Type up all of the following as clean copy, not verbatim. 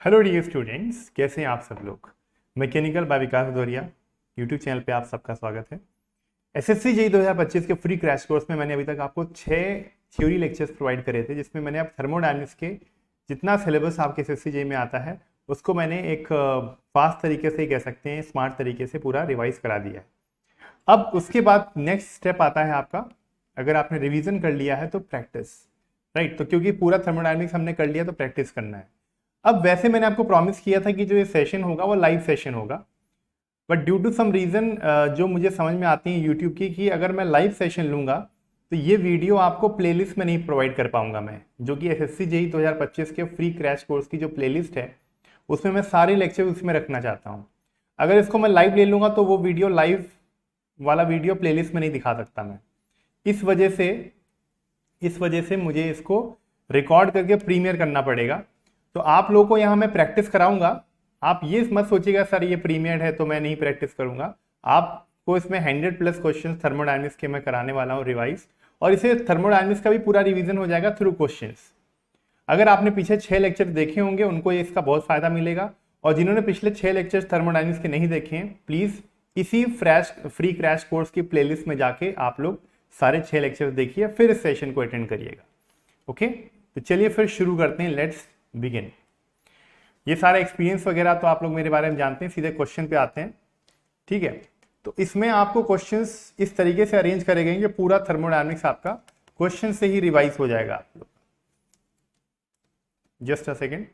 Hello dear students, कैसे हैं आप सब लोग। मैकेनिकल बाय विकास भदौरिया यूट्यूब चैनल पे आप सबका स्वागत है। एसएससी जेईई 2025 के फ्री क्रैश कोर्स में मैंने अभी तक आपको 6 थ्योरी लेक्चर्स प्रोवाइड करे थे, जिसमें मैंने आप थर्मोडायनेमिक्स के जितना सिलेबस आपके एसएससी जेईई में आता है उसको मैंने एक फास्ट तरीके से, कह सकते हैं स्मार्ट तरीके से पूरा रिवाइज करा दिया है। अब उसके बाद नेक्स्ट स्टेप आता है आपका, अगर आपने रिवीजन कर लिया है तो प्रैक्टिस, राइट। तो क्योंकि पूरा थर्मोडायनेमिक्स हमने कर लिया तो प्रैक्टिस करना है। अब वैसे मैंने आपको प्रॉमिस किया था कि जो ये सेशन होगा वो लाइव सेशन होगा, but due to some reason जो मुझे समझ में आती है यूट्यूब की, कि अगर मैं लाइव सेशन लूँगा तो ये वीडियो आपको प्लेलिस्ट में नहीं प्रोवाइड कर पाऊंगा मैं, जो कि एसएससी जेईई 2025 के फ्री क्रैश कोर्स की जो प्लेलिस्ट है उसमें मैं सारे लेक्चर उसमें रखना चाहता हूँ। अगर इसको मैं लाइव ले लूँगा तो वो वीडियो लाइव वाला वीडियो प्लेलिस्ट में नहीं दिखा सकता मैं। इस वजह से मुझे इसको रिकॉर्ड करके प्रीमियर करना पड़ेगा। तो आप लोगों को यहाँ मैं प्रैक्टिस कराऊंगा। आप ये मत सोचिएगा सर ये प्रीमियर्ड है तो मैं नहीं प्रैक्टिस करूंगा। आपको इसमें 100+ क्वेश्चन थर्मोडायनेमिक्स के मैं कराने वाला हूँ रिवाइज, और इसे थर्मोडायनेमिक्स का भी पूरा रिवीजन हो जाएगा थ्रू क्वेश्चंस। अगर आपने पीछे 6 लेक्चर देखे होंगे उनको इसका बहुत फायदा मिलेगा, और जिन्होंने पिछले 6 लेक्चर थर्मोडायनेमिक्स के नहीं देखे हैं प्लीज इसी फ्री क्रैश कोर्स की प्लेलिस्ट में जाके आप लोग सारे 6 लेक्चर देखिए, फिर इस सेशन को अटेंड करिएगा। ओके, तो चलिए फिर शुरू करते हैं, लेट्स बिगिन। ये सारा एक्सपीरियंस वगैरह तो आप लोग मेरे बारे में जानते हैं, सीधे क्वेश्चन पे आते हैं। ठीक है, तो इसमें आपको क्वेश्चंस इस तरीके से अरेंज करे गए कि पूरा थर्मोडायनेमिक्स आपका क्वेश्चन से ही रिवाइज हो जाएगा आप लोग। Just a second.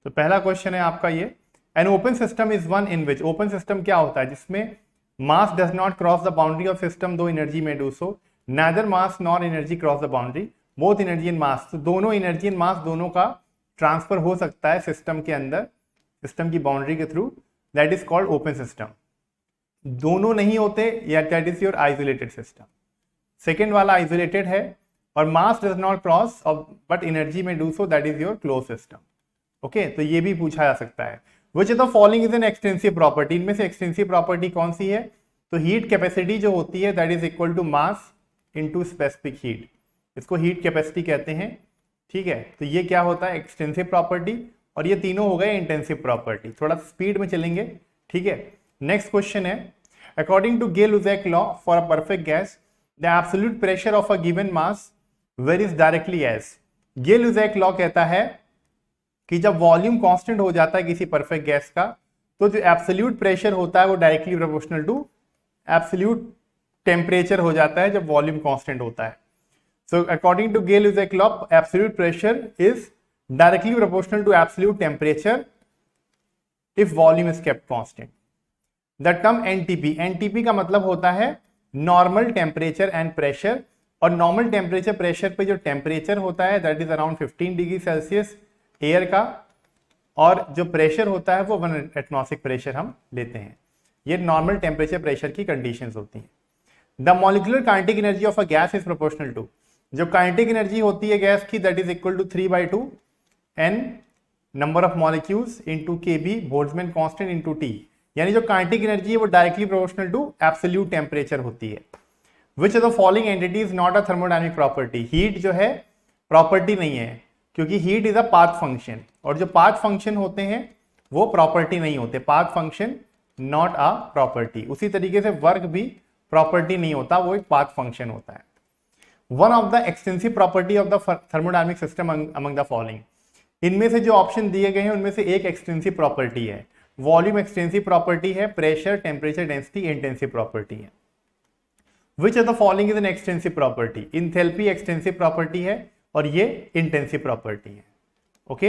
तो पहला क्वेश्चन है आपका ये, an open system is one in which, open system क्या होता है जिसमें mass does not cross the boundary of system though energy may do so, neither mass nor energy cross the boundary, both energy and mass। तो दोनों energy and mass दोनों का transfer हो सकता है सिस्टम के अंदर, सिस्टम की बाउंड्री के थ्रू, that is called open system. दोनों नहीं होते या that is your isolated system. Second वाला आइसोलेटेड है और mass does not cross but energy may do so, that is your close system. Okay, तो ये भी पूछा जा सकता है। Which of the following is an extensive property, इनमें से एक्सटेंसिव प्रॉपर्टी कौन सी है? तो हीट कैपेसिटी जो होती है that is equal to mass into specific heat, इसको हीट कैपेसिटी कहते हैं। ठीक है, तो ये क्या होता है? एक्सटेंसिव प्रॉपर्टी, और ये तीनों हो गए इंटेंसिव प्रॉपर्टी। थोड़ा स्पीड में चलेंगे। ठीक है, नेक्स्ट क्वेश्चन है, according to Gay Lussac law for a perfect gas the absolute pressure of a given mass varies directly as. Gay Lussac law कहता है कि जब वॉल्यूम कांस्टेंट हो जाता है किसी परफेक्ट गैस का, तो जो एब्सोल्यूट प्रेशर होता है वो directly proportional to absolute temperature हो जाता है जब वॉल्यूम कांस्टेंट होता है। So according to Gay Lussac law, absolute pressure is directly proportional to absolute temperature if volume is kept constant. The term NTP, NTP का मतलब होता है नॉर्मल टेम्परेचर एंड प्रेशर, और नॉर्मल टेम्परेचर प्रेशर पे जो temperature होता है that is around 15 degree Celsius air का, और जो प्रेशर होता है वो 1 एटमॉस्फेरिक प्रेशर हम लेते हैं। ये नॉर्मल टेम्परेचर प्रेशर की कंडीशंस होती हैं। The molecular kinetic energy of a gas is proportional to, जो काइनेटिक एनर्जी होती है गैस की that is equal to 3/2 n number of molecules into kb Boltzmann constant into T, यानी जो kinetic energy है वो directly proportional to absolute temperature होती है। Which of the following entity is not a thermodynamic property, heat जो है property नहीं है, क्योंकि heat is a path function, और जो पाथ फंक्शन होते हैं वो प्रॉपर्टी नहीं होते। Path function not a property. उसी तरीके से वर्क भी प्रॉपर्टी नहीं होता, वो एक पाथ फंक्शन होता है। One of the extensive property of the thermodynamic system among the following, इनमें से जो ऑप्शन दिए गए हैं उनमें से एक एक्सटेंसिव प्रॉपर्टी है, वॉल्यूम एक्सटेंसिव प्रॉपर्टी है, pressure temperature density intensive property है। Which of the following is an extensive property, enthalpy extensive property है और ये इंटेंसिव प्रॉपर्टी है। ओके,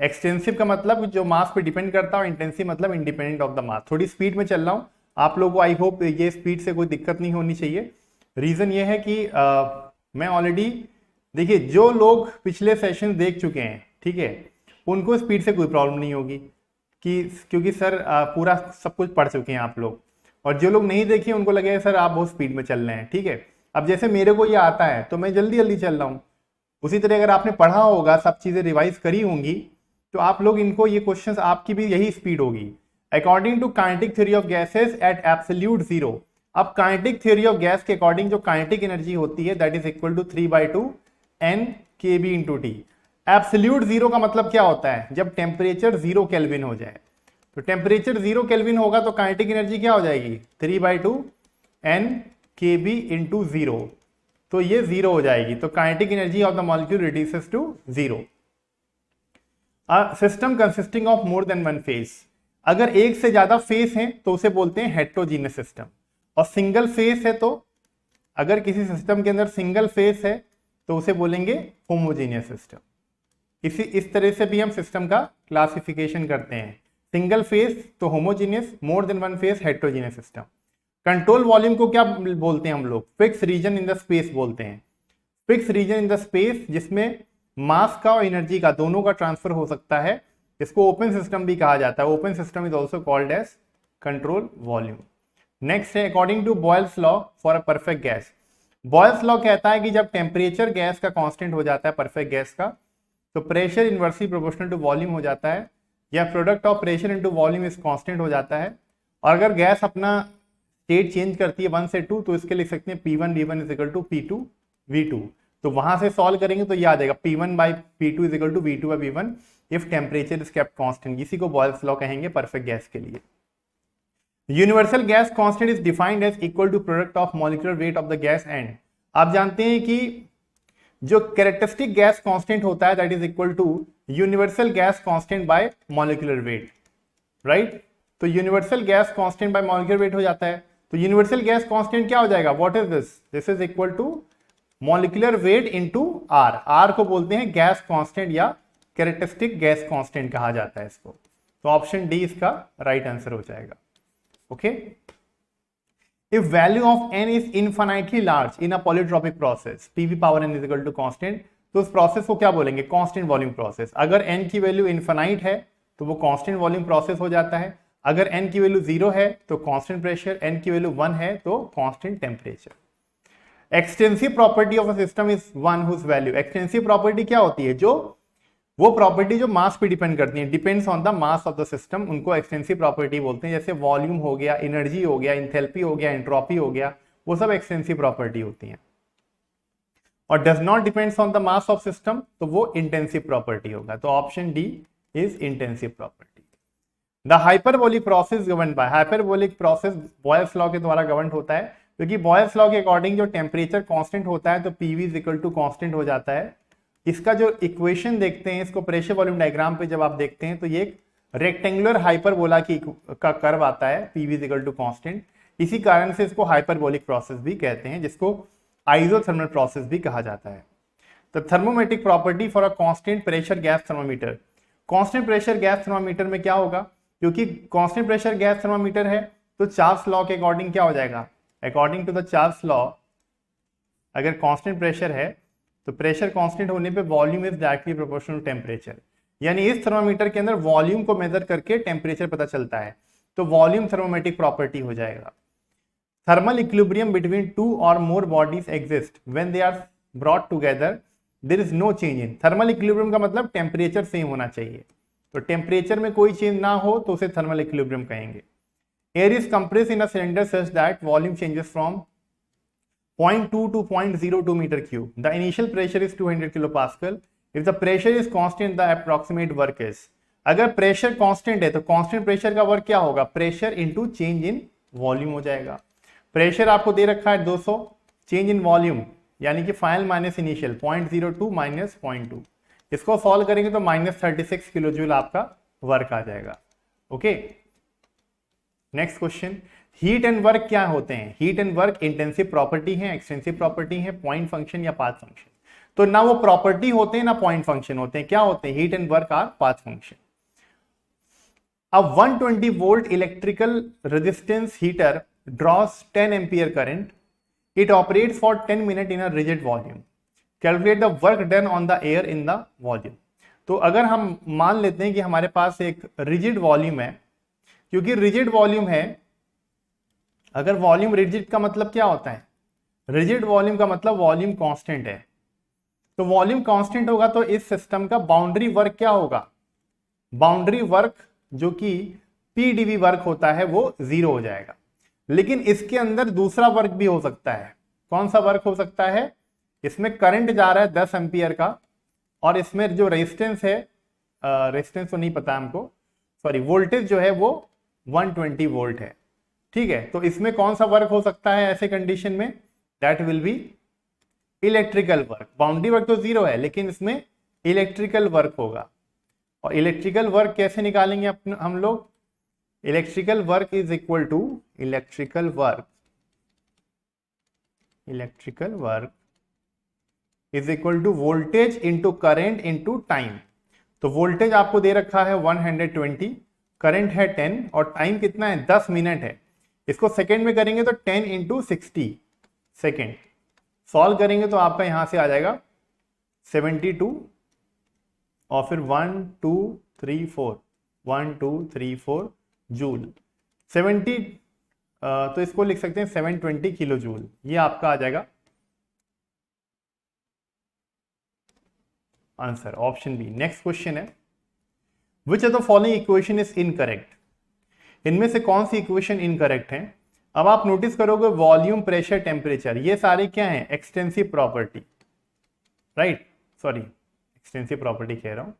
एक्सटेंसिव का मतलब जो मास पे डिपेंड करता है, इंटेंसिव मतलब इंडिपेंडेंट ऑफ द मास। थोड़ी स्पीड में चल रहा हूं, आप लोगों को आई होप ये स्पीड से कोई दिक्कत नहीं होनी चाहिए। रीजन ये है कि मैं ऑलरेडी, देखिए जो लोग पिछले सेशन देख चुके हैं, ठीक है, उनको स्पीड से कोई प्रॉब्लम नहीं होगी, क्योंकि सर पूरा सब कुछ पढ़ चुके हैं आप लोग, और जो लोग नहीं देखे उनको लगेगा सर आप बहुत स्पीड में चल रहे हैं। ठीक है, अब जैसे मेरे को ये आता है तो मैं जल्दी जल्दी चल रहा हूँ, उसी तरह अगर आपने पढ़ा होगा, सब चीजें रिवाइज करी होंगी, तो आप लोग इनको, ये क्वेश्चंस आपकी भी यही स्पीड होगी। According to kinetic theory of gases at absolute zero अब काइनेटिक थ्योरी ऑफ गैस के अकॉर्डिंग जो काइनेटिक एनर्जी होती है that is equal to 3/2 n kb into T. Absolute zero का मतलब क्या होता है, जब टेम्परेचर 0 केल्विन हो जाए। तो टेम्परेचर 0 केल्विन होगा तो काइनेटिक एनर्जी क्या हो जाएगी, 3/2 n kb इंटू 0, तो ये 0 हो जाएगी। तो kinetic energy of the molecule reduces to 0। System consisting of more than one phase, अगर एक से ज्यादा फेस हैं तो उसे बोलते हैं हेट्रोजीनियस सिस्टम। और सिंगल फेस है तो, अगर किसी सिस्टम के अंदर सिंगल फेस है तो उसे बोलेंगे होमोजीनियस सिस्टम। इस तरह से भी हम सिस्टम का क्लासिफिकेशन करते हैं, सिंगल फेस तो homogeneous, more than one phase heterogeneous system. Control volume को क्या बोलते हैं हम लोग, fix region in the space बोलते हैं। Fix region in the space जिसमें मास का और एनर्जी का दोनों का ट्रांसफर हो सकता है, इसको ओपन सिस्टम भी कहा जाता है। Open system is also called as control volume. Next है according to Boyle's law for a perfect gas. Boyle's law कहता है कि जब टेम्परेचर गैस का कांस्टेंट हो जाता है परफेक्ट गैस का, तो pressure inversely proportional to volume हो जाता है, या product of pressure into volume is constant हो जाता है। और अगर गैस अपना स्टेट चेंज करती है 1 से 2 तो इसके लिख सकते हैं P1 V1 is equal to P2 V2। तो वहां से सॉल्व करेंगे तो याद आएगा P1 by P2 is equal to V2 by V1 if temperature is kept constant. इसी को बॉयल्स लॉ कहेंगे परफेक्ट गैस के लिए। Universal gas constant is defined as equal to product of molecular weight of the gas and, आप जानते हैं कि जो कैरेक्टरिस्टिक गैस कांस्टेंट होता है that is equal to universal gas constant by molecular weight, right. तो universal gas constant by molecular weight हो जाता है। तो यूनिवर्सल गैस कांस्टेंट क्या हो जाएगा, what is this, this is equal to molecular weight into R. R को बोलते हैं गैस कांस्टेंट या कैरेक्टरिस्टिक गैस कांस्टेंट कहा जाता है इसको। तो ऑप्शन डी इसका राइट आंसर हो जाएगा। Okay, if value of n is infinitely large in a polytropic process pv power n is equal to constant, तो उस प्रोसेस को क्या बोलेंगे, कांस्टेंट वॉल्यूम प्रोसेस। अगर n की वैल्यू इनफाइनाइट है तो वो कांस्टेंट वॉल्यूम प्रोसेस हो जाता है। अगर n की वैल्यू 0 है तो कांस्टेंट प्रेशर, n की वैल्यू 1 है तो constant temperature. Extensive property of a system is one whose value, extensive property क्या होती है, जो वो प्रॉपर्टी जो मास पे डिपेंड करती है, depends on the mass of the system, उनको एक्सटेंसिव प्रॉपर्टी बोलते हैं। जैसे वॉल्यूम हो गया, एनर्जी हो गया, इंथैल्पी हो गया, एंट्रोपी हो गया, वो सब एक्सटेंसिव प्रॉपर्टी होती हैं। और does not depends on the mass of system, तो वो इंटेंसिव प्रॉपर्टी होगा। तो option D is intensive property. The hyperbolic process govern by, hyperbolic process Boyle's law के द्वारा गवर्न होता है, क्योंकि बॉयल्स लॉ के अकॉर्डिंग जो टेम्परेचर कांस्टेंट होता है तो PV is equal to constant हो जाता है। इसका जो इक्वेशन देखते हैं, इसको प्रेशर वॉल्यूम डायग्राम पे जब आप देखते हैं तो ये एक रेक्टेंगुलर हाइपरबोला का कर्व आता है, PV is equal to constant. इसी कारण से इसको हाइपरबोलिक प्रोसेस भी कहते हैं, जिसको आइसोथर्मल प्रोसेस भी कहा जाता है। तो thermometric property for a constant pressure gas thermometer, constant pressure gas thermometer में क्या होगा, क्योंकि कांस्टेंट प्रेशर गैस थर्मामीटर है तो चार्ल्स लॉ के अकॉर्डिंग क्या हो जाएगा, according to the Charles law अगर कांस्टेंट प्रेशर है तो प्रेशर कांस्टेंट होने पे volume is directly proportional to temperature, यानी इस थर्मामीटर के अंदर वॉल्यूम को मेजर करके टेम्परेचर पता चलता है, तो वॉल्यूम थर्मोमेट्रिक प्रॉपर्टी हो जाएगा। थर्मल इक्विलिब्रियम बिटवीन टू और more bodies exist when they are brought together there is no change in, thermal equilibrium का मतलब टेम्परेचर सेम होना चाहिए, तो टेम्परेचर में कोई चेंज ना हो तो उसे थर्मल इक्विलिब्रियम कहेंगे। Air is compressed in a cylinder such that volume changes from 0.2 to 0.02 meter cube. The initial pressure is 200 kilopascal. If the pressure is constant, the approximate work is. अगर pressure constant है तो constant pressure का work क्या होगा, pressure into change in volume हो जाएगा। Pressure आपको दे रखा है 200, चेंज इन वॉल्यूम यानी कि फाइनल माइनस इनिशियल 0.02 माइनस 0.2, इसको सॉल्व करेंगे तो -36 किलो जूल आपका वर्क आ जाएगा। Okay, next question, heat and work क्या होते हैं, heat and work intensive property है, एक्सटेंसिव प्रॉपर्टी है, पॉइंट फंक्शन या पाथ फंक्शन। तो ना वो प्रॉपर्टी होते हैं ना पॉइंट फंक्शन होते हैं, क्या होते हैं, heat and work are path function. अब 120 volt electrical resistance heater draws 10 ampere current, it operates for 10 minute in a rigid volume, calculate the work done on the air in the volume. तो अगर हम मान लेते हैं कि हमारे पास एक रिजिड वॉल्यूम है, क्योंकि रिजिड वॉल्यूम है, अगर वॉल्यूम रिजिड का मतलब क्या होता है, रिजिड वॉल्यूम का मतलब वॉल्यूम कांस्टेंट है, तो वॉल्यूम कांस्टेंट होगा तो इस सिस्टम का बाउंड्री वर्क क्या होगा, बाउंड्री वर्क जो कि पीडीवी वर्क होता है वो 0 हो जाएगा। लेकिन इसके अंदर दूसरा वर्क भी हो सकता है। कौन सा वर्क हो सकता है? इसमें करंट जा रहा है 10 एम्पियर का, और इसमें जो रेजिस्टेंस है, रेजिस्टेंस तो नहीं पता हमको, सॉरी, वोल्टेज जो है वो 120 वोल्ट है। ठीक है, तो इसमें कौन सा वर्क हो सकता है ऐसे कंडीशन में? That will be electrical work. Boundary work तो जीरो है, लेकिन इसमें इलेक्ट्रिकल वर्क होगा। और इलेक्ट्रिकल वर्क कैसे निकालेंगे हम लोग? Electrical work is equal to electrical work is equal to voltage into current into time. तो वोल्टेज आपको दे रखा है 120, करंट है 10, और टाइम कितना है? 10 मिनट है। इसको सेकेंड में करेंगे तो 10 इंटू 60 सेकेंड। सॉल्व करेंगे तो आपका यहां से आ जाएगा 72, और फिर 1 2 3 4 1 2 3 4 जूल। 70, तो इसको लिख सकते हैं 720 किलो जूल। ये आपका आ जाएगा answer, option B. Next question is, which of the following equation is incorrect? इनमें से कौन सी इक्वेशन इनकरेक्ट है? अब आप नोटिस करोगे वॉल्यूम, प्रेशर, टेम्परेचर, ये सारे क्या हैं? Extensive property, right, sorry, extensive property कह रहा हूं,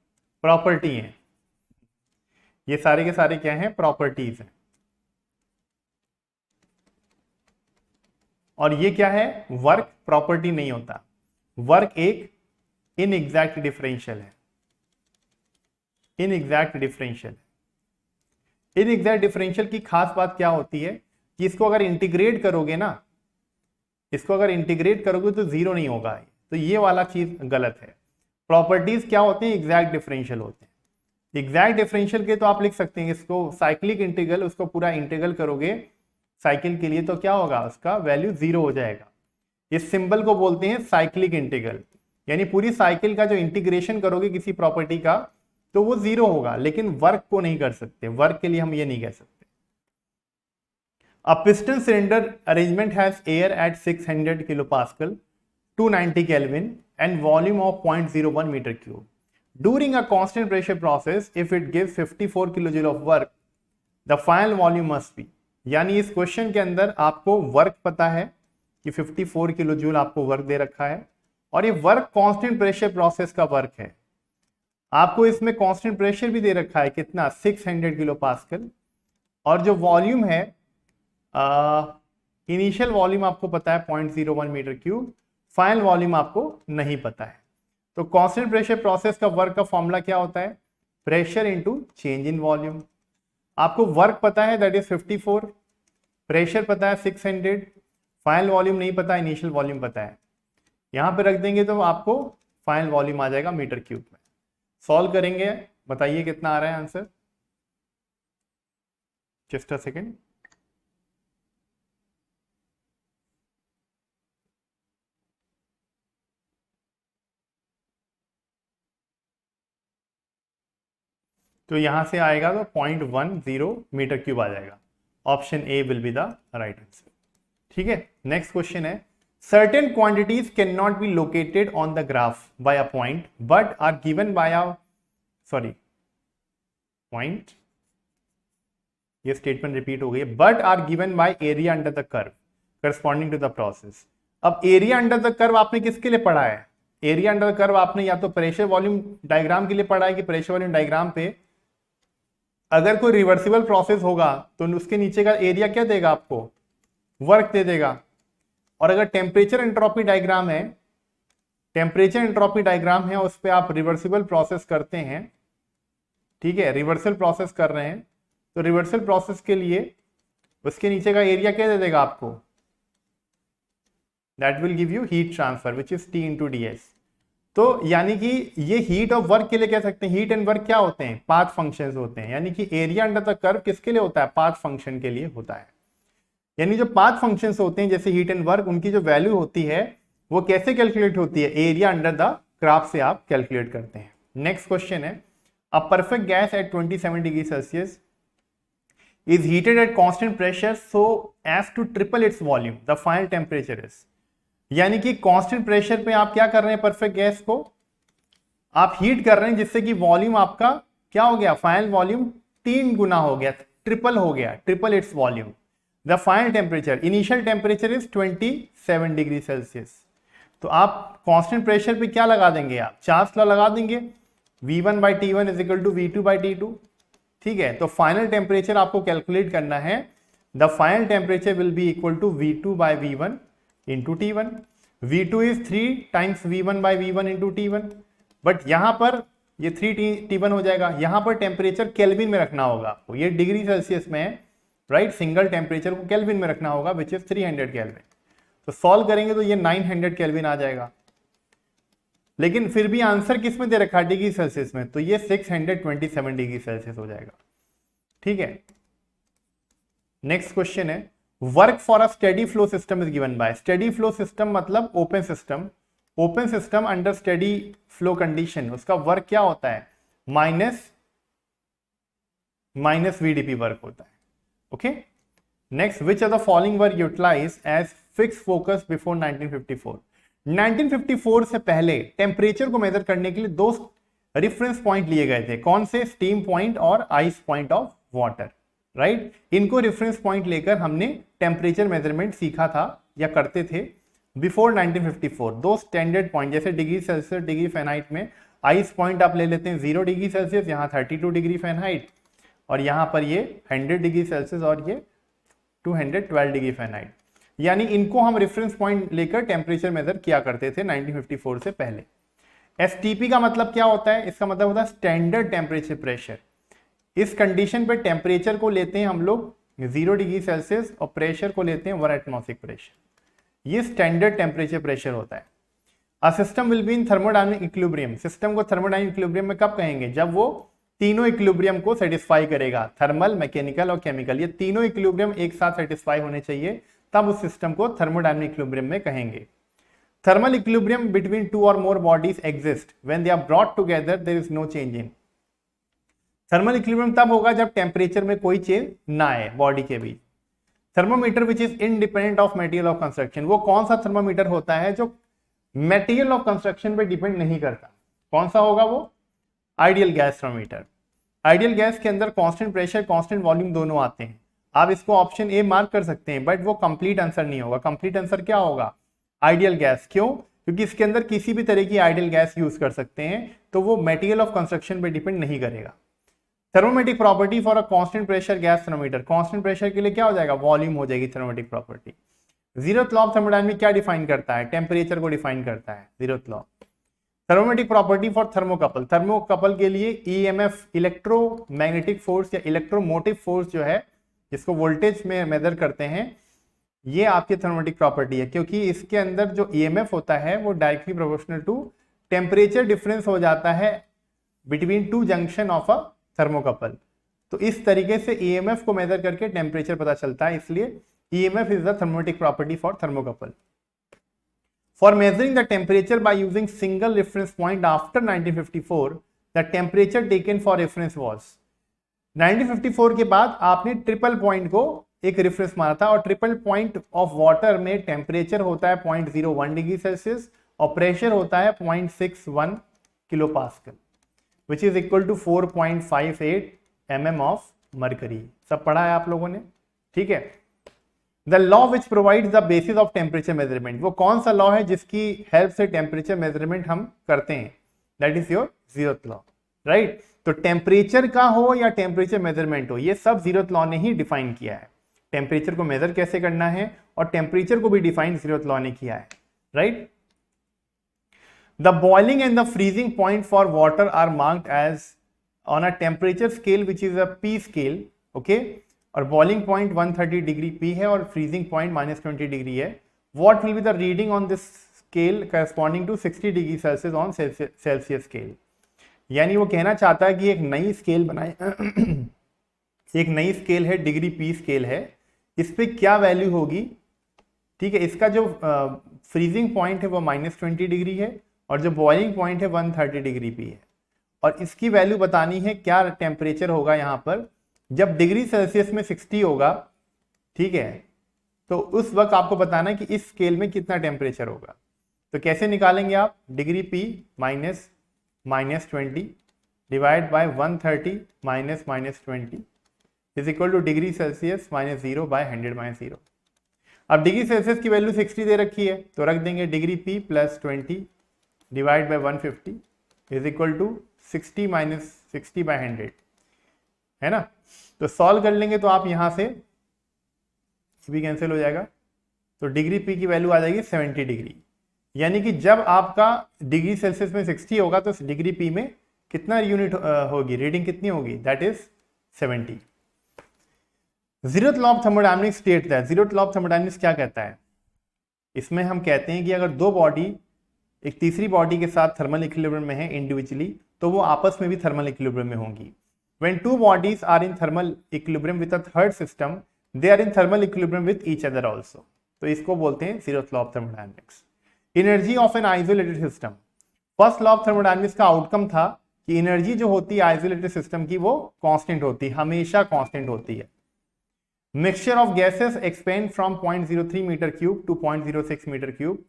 प्रॉपर्टी है। ये सारे के सारे क्या हैं? प्रॉपर्टीज हैं। और ये क्या है? वर्क प्रॉपर्टी नहीं होता। वर्क एक इनएग्जैक्ट डिफरेंशियल है। इनएग्जैक्ट डिफरेंशियल की खास बात क्या होती है कि इसको अगर इंटीग्रेट करोगे ना, इसको अगर इंटीग्रेट करोगे तो जीरो नहीं होगा। तो ये वाला चीज गलत है। प्रॉपर्टीज क्या होते हैं? एग्जैक्ट डिफरेंशियल होते हैं। एग्जैक्ट डिफरेंशियल के तो आप लिख सकते हैं इसको साइक्लिक इंटीग्रल, उसको पूरा इंटीग्रल करोगे साइकिल के लिए तो क्या होगा? उसका वैल्यू जीरो हो जाएगा। इस सिंबल को बोलते हैं साइक्लिक इंटीग्रल, यानी पूरी साइकिल का जो इंटीग्रेशन करोगे किसी प्रॉपर्टी का तो वो जीरो होगा, लेकिन वर्क को नहीं कर सकते। वर्क के लिए हम ये नहीं कह सकते। A piston cylinder arrangement has air at 600 kilopascal, 290 Kelvin and volume of 0.01 meter cube. During a constant pressure process, if it gives 54 kilojoule of work, the final volume must be. यानी इस question के अंदर आपको work पता है कि 54 kilo joule आपको work दे रखा है, और ये वर्क कांस्टेंट प्रेशर प्रोसेस का वर्क है। आपको इसमें कांस्टेंट प्रेशर भी दे रखा है, कितना? 600 किलो पास्कल, और जो वॉल्यूम है, इनिशियल वॉल्यूम आपको पता है 0.01 मीटर क्यूब, फाइनल वॉल्यूम आपको नहीं पता है। तो कांस्टेंट प्रेशर प्रोसेस का वर्क का फॉर्मूला क्या होता है? Pressure into change in volume. आपको वर्क पता है दैट इज 54, प्रेशर पता है 600, फाइनल वॉल्यूम नहीं पता, इनिशियल वॉल्यूम पता है। यहां पे रख देंगे तो आपको फाइनल वॉल्यूम आ जाएगा मीटर क्यूब में। सॉल्व करेंगे, बताइए कितना आ रहा है आंसर? Just a second. तो यहां से आएगा तो 0.10 मीटर क्यूब आ जाएगा। Option A will be the right answer. ठीक है, नेक्स्ट क्वेश्चन है, certain quantities cannot be located on the graph by a point but are given by a point, ये स्टेटमेंट रिपीट हो गई, but are given by area under the curve corresponding to the process। अब area under the curve आपने किसके लिए पढ़ा है? Area under the curve आपने या तो प्रेशर वॉल्यूम डायग्राम के लिए पढ़ा है कि प्रेशर वॉल्यूम डायग्राम पे अगर कोई रिवर्सिबल प्रोसेस होगा तो उसके नीचे का एरिया क्या देगा? आपको वर्क दे देगा। और अगर टेम्परेचर एंट्रोपी डायग्राम है, टेम्परेचर एंट्रोपी डायग्राम है, उस पर आप रिवर्सिबल प्रोसेस करते हैं, ठीक है, रिवर्सल प्रोसेस कर रहे हैं, तो रिवर्सल प्रोसेस के लिए उसके नीचे का एरिया क्या दे देगा आपको? That will give you heat transfer which is T into D S. तो यानी कि ये हीट और वर्क के लिए कह सकते हैं, हीट एंड वर्क क्या होते हैं? पाथ फंक्शंस होते हैं। यानी कि एरिया अंडर द कर्व किसके लिए होता है? पाथ फंक्शन के लिए होता है। यानी जो पाथ फंक्शंस होते हैं जैसे हीट एंड वर्क, उनकी जो वैल्यू होती है वो कैसे कैलकुलेट होती है? एरिया अंडर द ग्राफ से आप कैलकुलेट करते हैं। नेक्स्ट क्वेश्चन है, अ perfect gas at 27 degree Celsius is heated at constant pressure so as to triple its volume, the final temperature is। यानी कि कांस्टेंट प्रेशर पे आप क्या कर रहे हैं? परफेक्ट गैस को आप हीट कर रहे हैं जिससे कि वॉल्यूम आपका क्या हो गया? फाइनल वॉल्यूम 3 गुना हो गया, ट्रिपल हो गया, triple its volume. The final temperature, initial temperature is 27 degree Celsius. तो आप कांस्टेंट प्रेशर पे क्या लगा देंगे, आप चार्ल्स लॉ लगा देंगे, V1/T1 is equal to V2/T2। ठीक है, तो फाइनल टेम्परेचर आपको कैलकुलेट करना है, the final temperature will be equal to V2/V1 into T1। V2 is 3 times V1/V1 into T1, but यहां पर ये 3T1 हो जाएगा। यहां पर टेम्परेचर केल्विन में रखना होगा आपको, ये डिग्री सेल्सियस में है, राइट, सिंगल टेम्परेचर को केल्विन में रखना होगा, विच इज 300 केल्विन। तो सॉल्व करेंगे तो ये 900 केल्विन आ जाएगा, लेकिन फिर भी आंसर किस में दे रखा है, डिग्री सेल्सियस में, तो ये 627 डिग्री सेल्सियस हो जाएगा। ठीक है, नेक्स्ट क्वेश्चन है, work for a steady flow system is given by. Steady flow system मतलब open system, open system under steady flow condition, उसका वर्क क्या होता है, माइनस VdP वर्क होता है। Okay, next, which are the following were utilise as fix focus before 1954। 1954 से पहले temperature को मेजर करने के लिए दो रेफरेंस पॉइंट लिए गए थे, कौन से, स्टीम पॉइंट और ice point of water, right. इनको रेफरेंस पॉइंट लेकर हमने टेम्परेचर मेजरमेंट सीखा था या करते थे बिफोर 1954। दो स्टैंडर्ड पॉइंट, जैसे डिग्री सेल्सियस डिग्री फ़ारेनहाइट में आइस पॉइंट आप ले लेते हैं 0 डिग्री सेल्सियस, यहाँ 32 डिग्री फ़ारेनहाइट, और यहाँ पर ये 100 डिग्री सेल्सियस और ये 212 डिग्री फ़ारेनहाइट, यानी इनको हम रेफरेंस पॉइंट लेकर टेम्परेचर मेजर किया करते थे 1954 से पहले। एसटीपी का मतलब क्या होता है, इसका मतलब होता है स्टैंडर्ड टेम्परेचर प्रेशर। इस कंडीशन पे टेम्परेचर को लेते हैं हम लोग 0 डिग्री सेल्सियस और प्रेशर को लेते हैं 1 एटमॉस्फेरिक प्रेशर। ये स्टैंडर्ड टेम्परेचर प्रेशर होता है। A system will be in thermodynamic equilibrium. System को थर्मोडायनामिक इक्विलिब्रियम में कब कहेंगे, जब वो तीनों इक्विलिब्रियम को सेटिस्फाई करेगा, थर्मल, मैकेनिकल और केमिकल, ये तीनों इक्विलिब्रियम एक साथ सेटिस्फाई होने चाहिए, तब उस सिस्टम को थर्मोडायनामिक इक्विलिब्रियम में कहेंगे। थर्मल इक्विलिब्रियम बिटवीन 2 और more bodies exist when they are brought together there is no change in. Thermal equilibrium तब होगा जब टेम्परेचर में कोई चेंज ना आए बॉडी के बीच। Thermometer which is independent of material of construction, वो कौन सा थर्मोमीटर होता है जो मटेरियल ऑफ कंस्ट्रक्शन पे डिपेंड नहीं करता, कौन सा होगा वो, ideal gas thermometer. Ideal gas के अंदर कांस्टेंट प्रेशर कांस्टेंट वॉल्यूम दोनों आते हैं। आप इसको ऑप्शन ए मार्क कर सकते हैं, बट वो कंप्लीट आंसर नहीं होगा। कंप्लीट आंसर क्या होगा, आइडियल गैस। क्यों, क्योंकि इसके अंदर किसी भी तरह की आइडियल गैस यूज कर सकते हैं, तो वो मटेरियल ऑफ कंस्ट्रक्शन पे डिपेंड नहीं करेगा। Thermometric property for a constant pressure gas thermometer, constant pressure के लिए क्या हो जाएगा, वॉल्यूम हो जाएगी thermometric property. Zeroth law of thermodynamics क्या डिफाइन करता है, टेम्परेचर को डिफाइन करता है zeroth law. Thermometric property for thermocouple, thermocouple के लिए ईएमएफ, इलेक्ट्रोमैग्नेटिक फोर्स या इलेक्ट्रोमोटिव फोर्स जो है, जिसको वोल्टेज में मेजर करते हैं, ये आपकी थर्मोमेट्रिक प्रॉपर्टी है, क्योंकि इसके अंदर जो ईएमएफ होता है वो directly proportional to temperature difference हो जाता है between two junction of a thermocouple. तो इस तरीके से ईएमएफ को मेजर करके टेम्परेचर पता चलता है, इसलिए EMF is the thermometric property for thermocouple. For measuring the temperature by using single reference point after 1954, the temperature taken for reference was। 1954 के बाद आपने ट्रिपल पॉइंट को एक रेफरेंस माना था, और ट्रिपल पॉइंट ऑफ वाटर में टेम्परेचर होता है 0.01 डिग्री सेल्सियस और प्रेशर होता है 0.61 kilo pascal, which is equal to 4.58 mm of mercury. सब पढ़ा है आप लोगों ने, ठीक है। The law which provides the basis of temperature measurement, वो कौन सा लॉ है जिसकी हेल्प से टेम्परेचर मेजरमेंट हम करते हैं, that is your zeroth law, right. तो टेम्परेचर का हो या टेम्परेचर मेजरमेंट हो, ये सब जीरोथ लॉ ने ही डिफाइन किया है। टेम्परेचर को मेजर कैसे करना है और टेम्परेचर को भी डिफाइन जीरोथ लॉ ने किया है, right. The boiling and the freezing point for water are marked as on a temperature scale which is a P scale, okay. और बॉइलिंग पॉइंट 130 डिग्री पी है और फ्रीजिंग पॉइंट -20 डिग्री है। What will be the reading on this scale corresponding to 60 degree Celsius on Celsius scale. यानी वो कहना चाहता है कि एक नई स्केल बनाए एक नई स्केल है, डिग्री पी स्केल है, इस पे क्या वैल्यू होगी, ठीक है। इसका जो फ्रीजिंग पॉइंट है वो -20 डिग्री है और जो बॉइलिंग पॉइंट है 130 डिग्री पी है, और इसकी वैल्यू बतानी है क्या टेम्परेचर होगा यहाँ पर जब डिग्री सेल्सियस में 60 होगा, ठीक है। तो उस वक्त आपको बताना है कि इस स्केल में कितना टेम्परेचर होगा। तो कैसे निकालेंगे आप, degree P -20 divide by 130 -20, is equal to degree Celsius minus 0 by 100 minus 0। अब डिग्री सेल्सियस की वैल्यू 60 दे रखी है तो रख देंगे degree P plus 20 divide by 150 is equal to 60 minus 60 by 100, है ना। तो सॉल्व कर लेंगे तो आप यहां से भी कैंसिल हो जाएगा, तो डिग्री पी की वैल्यू आ जाएगी 70 डिग्री। यानी कि जब आपका डिग्री सेल्सियस में 60 होगा तो डिग्री पी में कितना यूनिट होगी, रीडिंग कितनी होगी, that is 70। Zeroth law of thermodynamics state that, zeroth law of thermodynamics क्या कहता है, इसमें हम कहते हैं कि अगर दो बॉडी एक तीसरी बॉडी के साथ थर्मल इक्विलिब्रियम में है इंडिविजुअली, तो वो आपस में भी थर्मल इक्विलिब्रियम में होंगी। When two bodies are in thermal equilibrium with a third system, they are in thermal equilibrium with each other also. तो इसको बोलते हैं zeroth law of thermodynamics. Energy of an isolated system, first law of thermodynamics का outcome था कि energy जो होती है आइसोलेटेड सिस्टम की वो कांस्टेंट होती है, हमेशा कांस्टेंट होती है। Mixture of gases expand from 0.03 metre cube to 0.06 metre cube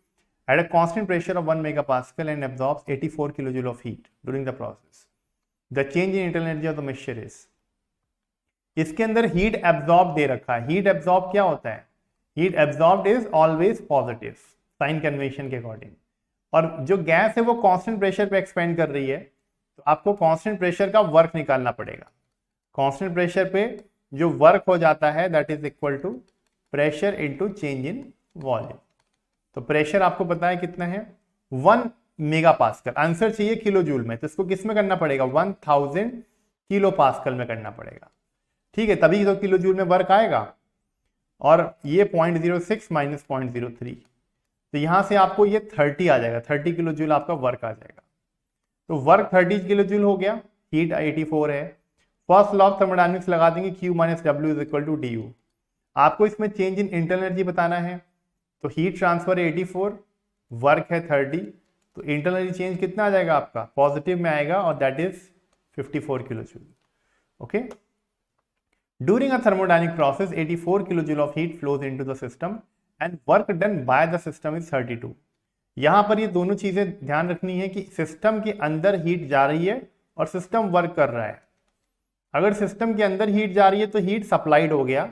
at a constant pressure of 1 megapascal and absorbs 84 kilojoule of heat during the process. The change in internal energy of the mixture is, इसके अंदर heat absorb दे रखा है। Heat absorb क्या होता है, heat absorb is always positive sign convention के according, और जो गैस है वो कांस्टेंट प्रेशर पे एक्सपेंड कर रही है, तो आपको कांस्टेंट प्रेशर का वर्क निकालना पड़ेगा। कांस्टेंट प्रेशर पे जो वर्क हो जाता है that is equal to pressure into change in volume. तो प्रेशर आपको पता है कितना है 1 मेगा पास्कल, आंसर चाहिए किलो जूल में, तो इसको किस में करना पड़ेगा 1000 किलो पास्कल में करना पड़ेगा, ठीक है, तभी तो किलो जूल में वर्क आएगा। और ये 0.06 माइनस 0.03, तो यहां से आपको ये 30 आ जाएगा, 30 किलो जूल आपका वर्क आ जाएगा। तो वर्क 30 किलो जूल हो गया, हीट 84 है। फर्स्ट लॉ ऑफ थर्मोडायनामिक्स लगा देंगे Q minus W is equal to DU। आपको इसमें चेंज इन इंटरनल एनर्जी बताना है, तो हीट ट्रांसफर 84, वर्क है 30, तो इंटरनल चेंज कितना आ जाएगा आपका, पॉजिटिव में आएगा, और that is 54 kilo joule. Okay, during a thermodynamic process 84 kilo joule of heat flows into the system and work done by the system is 32। यहां पर ये दोनों चीजें ध्यान रखनी है कि सिस्टम के अंदर हीट जा रही है और सिस्टम वर्क कर रहा है। अगर सिस्टम के अंदर हीट जा रही है तो हीट सप्लाइड हो गया,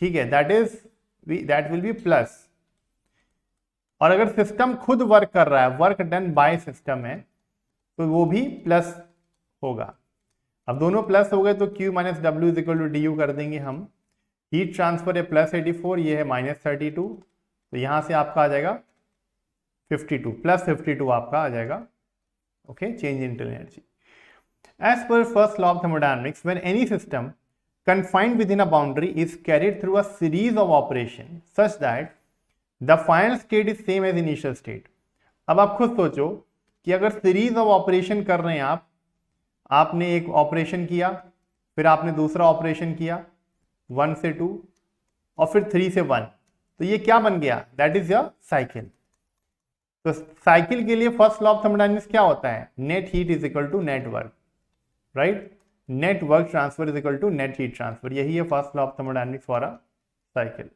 ठीक है, दैट विल बी प्लस। और अगर सिस्टम खुद वर्क कर रहा है, वर्क डन बाय सिस्टम है, तो वो भी प्लस होगा। अब दोनों प्लस हो गए तो Q minus W is equal to D U कर देंगे हम। हीट ट्रांसफर है प्लस 84, ये है माइनस 32, तो यहां से आपका आ जाएगा 52, प्लस 52 आपका आ जाएगा। Okay, change in internal energy as per first law of thermodynamics, when any system confined within a boundary is carried through a series of operations such that the final state is same as initial state। अब आप खुद सोचो कि अगर series of operation कर रहे हैं आपने एक ऑपरेशन किया, फिर आपने दूसरा ऑपरेशन किया 1 से 2 और फिर 3 से 1, तो ये क्या बन गया, दैट इज योर साइकिल। तो साइकिल के लिए फर्स्ट लॉ ऑफ थर्मोडायनामिक्स क्या होता है, net heat is equal to net work, right, net work transfer is equal to net heat transfer, यही है first law of thermodynamics for a cycle.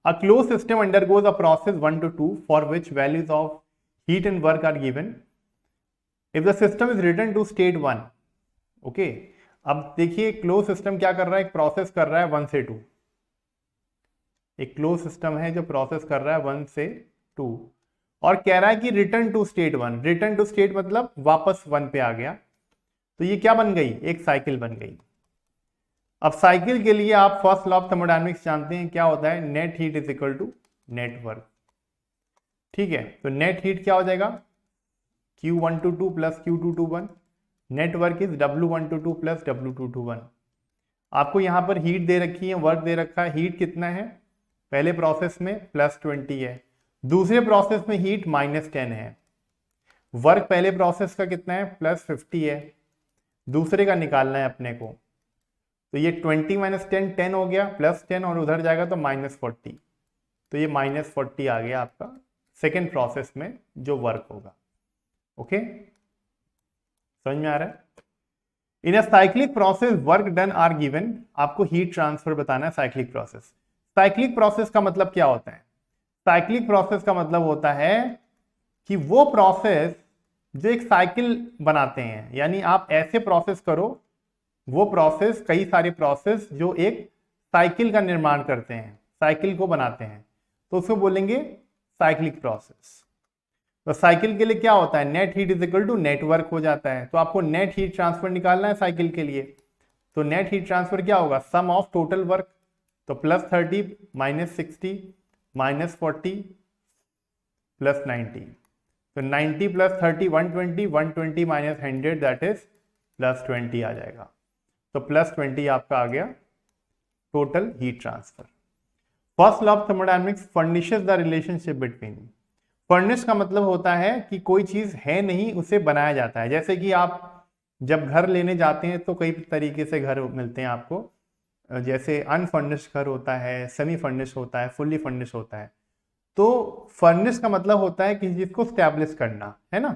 A closed system undergoes a process 1 to 2 for which values of heat and work are given if the system is returned to state 1। okay, अब देखिए close system क्या कर रहा है, एक process कर रहा है 1 से 2, एक क्लोज सिस्टम है जो प्रोसेस कर रहा है 1 से 2 और कह रहा है कि return to state 1। Return to state मतलब वापस 1 पे आ गया, तो ये क्या बन गई, एक साइकिल बन गई। अब साइकिल के लिए आप फर्स्ट लॉ ऑफ थर्मोडायनामिक्स जानते हैं क्या होता है, net heat is equal to net work, ठीक है। तो नेट हीट क्या हो जाएगा, Q1 to 2 plus Q2 to 1, net work is W1 to 2 plus W2 to 1। आपको यहां पर हीट दे रखी है, वर्क दे रखा है, हीट कितना है, पहले प्रोसेस में प्लस 20 है, दूसरे प्रोसेस में हीट माइनस 10 है, वर्क पहले प्रोसेस का कितना है प्लस 50 है, दूसरे का निकालना है अपने को, तो ये 20 माइनस 10 10 हो गया, प्लस 10 और उधर जाएगा तो माइनस 40, तो ये माइनस 40 आ गया आपका सेकेंड प्रोसेस में जो वर्क होगा। ओके, समझ में आ रहा है। In a cyclic process work done are given, आपको हीट ट्रांसफर बताना है साइक्लिक प्रोसेस। साइक्लिक प्रोसेस का मतलब क्या होता है, साइक्लिक प्रोसेस का मतलब होता है कि वो प्रोसेस जो एक साइकिल बनाते हैं, यानी आप ऐसे प्रोसेस करो वो प्रोसेस, कई सारे प्रोसेस जो एक साइकिल का निर्माण करते हैं, साइकिल को बनाते हैं, तो उसको बोलेंगे साइक्लिक प्रोसेस। तो साइकिल के लिए क्या होता है, net heat is equal to net work हो जाता है। तो आपको नेट हीट ट्रांसफर निकालना है साइकिल के लिए, तो नेट हीट ट्रांसफर क्या होगा, सम ऑफ टोटल वर्क। तो +30 -60 -40 +90, तो 90 + 30 120, 120 - 100 दैट इज +20 आ जाएगा। तो +20 आपका आ गया total heat transfer. First law of thermodynamics furnishes the relationship between. Furnish का मतलब होता है कि कोई चीज है नहीं, उसे बनाया जाता है। जैसे कि आप जब घर लेने जाते हैं तो कई तरीके से घर मिलते हैं आपको, जैसे अनफर्निश घर होता है, सेमी फर्निश होता है, फुल्ली फर्निश होता है। तो फर्निश का मतलब होता है किसी चीज को स्टैब्लिश करना, है ना।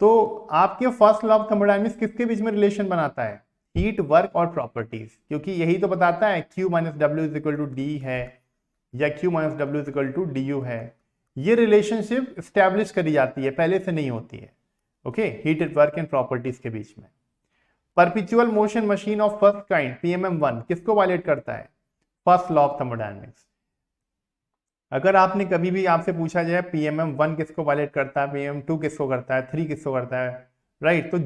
तो आपके फर्स्ट लॉ ऑफ थर्मोडायनेमिक्स किसके बीच में रिलेशन बनाता है, हीट, वर्क और प्रॉपर्टीज, क्योंकि यही तो बताता है Q - W = D है या Q - W = DU है। ये रिलेशनशिप स्टैब्लिश करी जाती है, पहले से नहीं होती है। Okay, heat at work and properties के बीच में। Perpetual motion machine of first kind PMM1 किसको वायलेट करता है, फर्स्ट लॉ ऑफ थर्मोडायनेमिक्स। अगर आपने कभी भी आपसे पूछा जाए PMM1 किसको वायलेट करता है, PMM2 किसको करता है, 3 किसको करता है, राइट। तो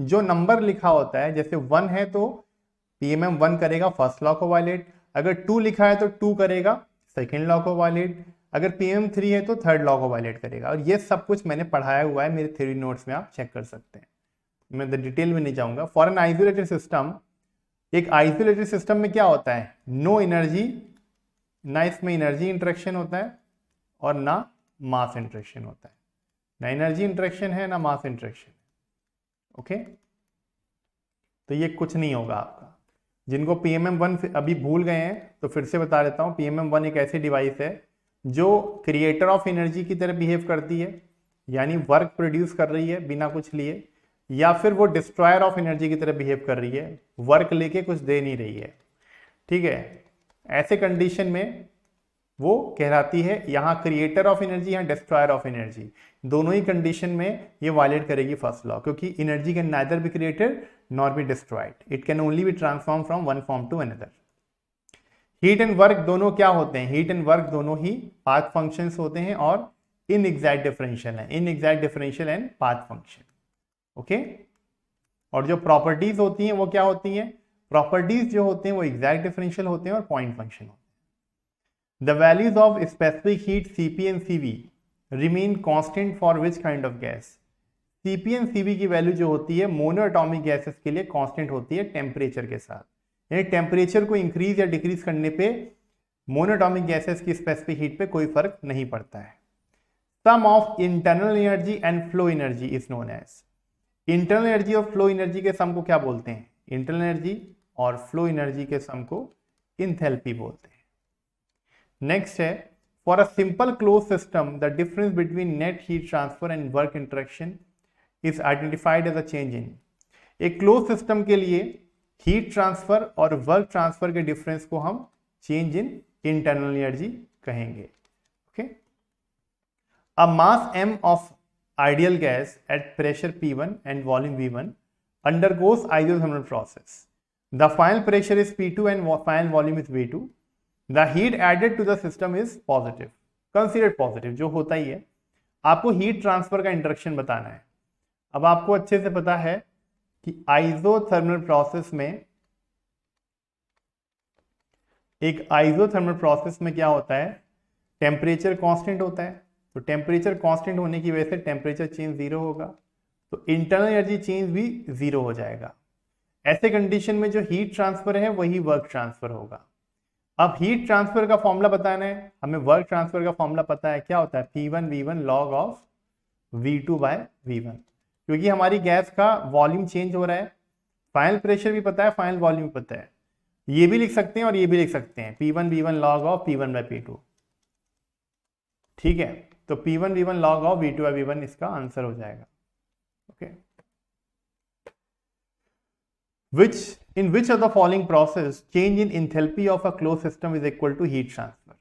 जो नंबर लिखा होता है, जैसे 1 है तो PMM1 करेगा फर्स्ट लॉ को वायलेट, अगर 2 लिखा है तो 2 करेगा सेकेंड लॉ को वायलेट, अगर PMM3 है तो थर्ड लॉ को वायलेट करेगा। और ये सब कुछ मैंने पढ़ाया हुआ है मेरे थ्योरी नोट्स में, आप चेक कर सकते हैं, मैं डिटेल में नहीं जाऊंगा। फॉर एन आइसोलेटेड सिस्टम, एक आइसोलेटेड सिस्टम में क्या होता है, नो एनर्जी, ना इसमें एनर्जी इंटरेक्शन होता है और ना मास इंटरेक्शन होता है, ना एनर्जी इंटरेक्शन है ना मास इंटरेक्शन। ओके, तो ये कुछ नहीं होगा आपका। जिनको PMM1 अभी भूल गए हैं तो फिर से बता देता हूं, PMM1 एक ऐसी डिवाइस है जो क्रिएटर ऑफ एनर्जी की तरह बिहेव करती है, यानी वर्क प्रोड्यूस कर रही है बिना कुछ लिए, या फिर वो डिस्ट्रॉयर ऑफ एनर्जी की तरह बिहेव कर रही है, वर्क लेके कुछ दे नहीं रही है। ठीक है, ऐसे कंडीशन में वो कहलाती है यहाँ क्रिएटर ऑफ एनर्जी, यहाँ डिस्ट्रॉयर ऑफ एनर्जी। दोनों ही कंडीशन में ये वायलेट करेगी फर्स्ट लॉ, क्योंकि energy can neither be created nor be destroyed, it can only be transform from one form to another. Heat and work दोनों क्या होते हैं, हीट एंड वर्क दोनों ही पाथ फंक्शंस होते हैं और इनएग्जैक्ट डिफरेंशियल है, inexact differential and path function. Okay, और जो प्रॉपर्टीज होती हैं वो क्या होती हैं, प्रॉपर्टीज जो होते हैं वो एग्जैक्ट डिफरेंशियल होते हैं और पॉइंट फंक्शन होते हैं। The values of specific heat Cp and Cv remain constant for which kind of gas. Cp and Cv की वैल्यू जो होती है मोनोएटॉमिक गैसेस के लिए कांस्टेंट होती है टेम्परेचर के साथ, यानी टेम्परेचर को इंक्रीज या डिक्रीज करने पे मोनोएटॉमिक गैसेस की स्पेसिफिक हीट पे कोई फर्क नहीं पड़ता है। Sum of internal energy and flow energy is known as. Internal energy और फ्लो एनर्जी के सम को क्या बोलते हैं, इंटरनल एनर्जी और फ्लो एनर्जी के सम को इंथैल्पी बोलते हैं। नेक्स्ट है, for a simple close system the difference between net heat transfer and work interaction is identified as a change in. एक क्लोज सिस्टम के लिए हीट ट्रांसफर और वर्क ट्रांसफर के डिफरेंस को हम चेंज इन इंटरनल एनर्जी कहेंगे। Okay, a mass m of ideal gas at pressure P1 and volume V1 undergoes isothermal process. The final pressure is P2 and final volume is V2. The heat added to the system is positive. Considered positive जो होता ही है। आपको heat transfer का interaction बताना है। अब आपको अच्छे से पता है कि आइसोथर्मल प्रोसेस में, एक आइसोथर्मल प्रोसेस में क्या होता है, टेम्परेचर कांस्टेंट होता है। तो टेम्परेचर कांस्टेंट होने की वजह से टेम्परेचर चेंज जीरो होगा, तो इंटरनल एनर्जी चेंज भी जीरो हो जाएगा। ऐसे कंडीशन में जो हीट ट्रांसफर है वही वर्क ट्रांसफर होगा। अब हीट ट्रांसफर का फॉर्मूला बताना है हमें, वर्क ट्रांसफर का फॉर्मूला पता है, क्या होता है, P1 V1 log of V2 by V1। क्योंकि हमारी गैस का वॉल्यूम चेंज हो रहा है, फाइनल प्रेशर भी पता है, फाइनल वॉल्यूम पता है, ये भी लिख सकते हैं और ये भी लिख सकते हैं, P1 V1 log of P1 by P2। ठीक है, तो P1 V1 log of V2 by V1 इसका आंसर हो जाएगा। Okay, in which of the following process change in enthalpy of a closed system is equal to heat transfer।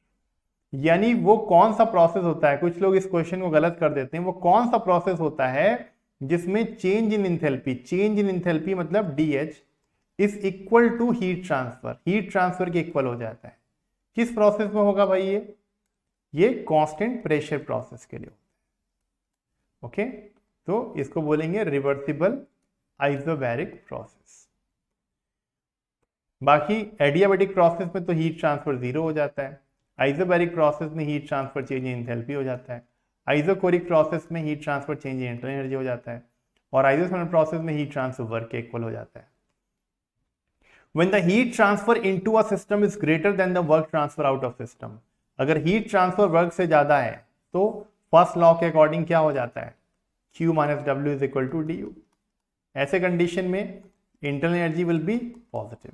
यानी वो कौन सा प्रोसेस होता है, कुछ लोग इस क्वेश्चन को गलत कर देते हैं, वो कौन सा प्रोसेस होता है जिसमें change in enthalpy, change in enthalpy मतलब DH, is equal to heat transfer के इक्वल हो जाता है। किस प्रोसेस में होगा भाई ये कांस्टेंट प्रेशर प्रोसेस के लिए। ओके, तो इसको बोलेंगे रिवर्सिबल आइसोबैरिक प्रोसेस। बाकी एडियाबैटिक प्रोसेस में तो हीट ट्रांसफर जीरो हो जाता है, आइसोबैरिक प्रोसेस में heat transfer change in enthalpy हो जाता है, आइसोकोरिक प्रोसेस में heat transfer change in internal energy हो जाता है, और आइसोथर्मल प्रोसेस में हीट ट्रांसफर वर्क के इक्वल हो जाता है। When the heat transfer into a system is greater than the work transfer out of system, अगर हीट ट्रांसफर वर्क से ज्यादा है तो फर्स्ट लॉ के अकॉर्डिंग क्या हो जाता है, Q minus W is equal to du। ऐसे कंडीशन में internal energy will be positive,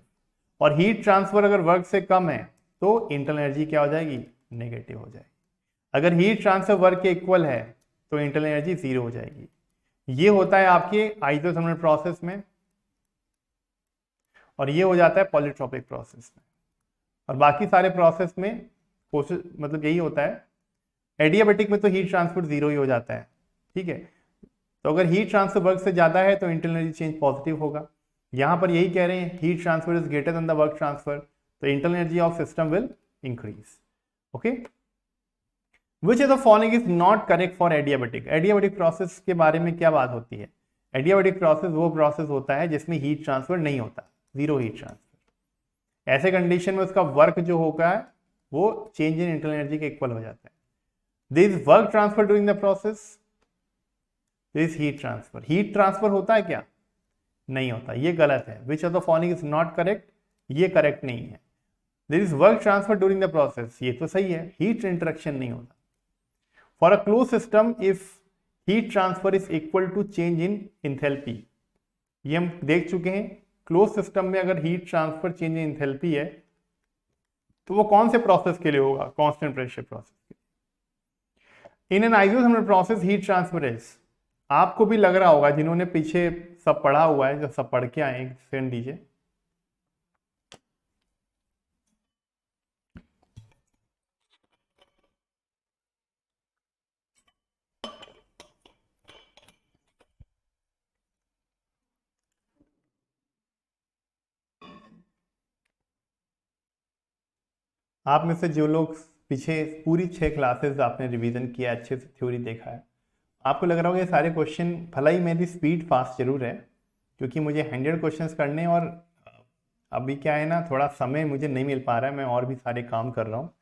और हीट ट्रांसफर अगर वर्क से कम है तो इंटरनल एनर्जी क्या हो जाएगी, नेगेटिव हो जाएगी। अगर हीट ट्रांसफर वर्क के इक्वल है तो इंटरनल एनर्जी जीरो हो जाएगी। ये होता है आपके आइसोथर्मल प्रोसेस में, और ये हो जाता है पॉलीट्रॉपिक प्रोसेस में, और बाकी सारे प्रोसेस में कोशिश मतलब यही होता है। एडियाबैटिक में तो हीट ट्रांसफर जीरो ही हो जाता है, ठीक है। तो अगर हीट ट्रांसफर वर्क से ज्यादा है तो इंटरनल एनर्जी चेंज पॉजिटिव होगा। यहां पर यही कह रहे हैं heat transfer is greater than the work transfer, तो internal energy of system will increase. Okay, which of the following is not correct for adiabatic. Adiabatic process के बारे में क्या बात होती है, एडियाबैटिक प्रोसेस वो प्रोसेस होता है जिसमें हीट ट्रांसफर नहीं होता, जीरो हीट ट्रांसफर। ऐसे कंडीशन में उसका वर्क जो होगा वो चेंज इन इंटरनल एनर्जी के इक्वल हो जाता है। This work transfer during the process, this heat transfer. Heat transfer होता है क्या, नहीं होता, ये गलत है। Which of the following is not correct, ये करेक्ट नहीं है। This is work transfer during the process, ये तो सही है, हीट इंटरेक्शन नहीं होता। For a close system if heat transfer is equal to change in enthalpy, ये हम देख चुके हैं। क्लोज सिस्टम में अगर heat transfer change in enthalpy है तो वो कौन से प्रोसेस के लिए होगा, कांस्टेंट प्रेशर प्रोसेस के लिए। In an isothermal process heat transfer is, आपको भी लग रहा होगा जिन्होंने पीछे सब पढ़ा हुआ है, जो सब पढ़ के आए, सेंड दीजिए। आप में से जो लोग पीछे पूरी 6 क्लासेस आपने रिवीजन किया, अच्छे से थ्योरी देखा है, आपको लग रहा होगा ये सारे क्वेश्चन, भला ही मेरी स्पीड फास्ट जरूर है क्योंकि मुझे 100 क्वेश्चंस करने, और अभी क्या है ना, थोड़ा समय मुझे नहीं मिल पा रहा है, मैं और भी सारे काम कर रहा हूँ,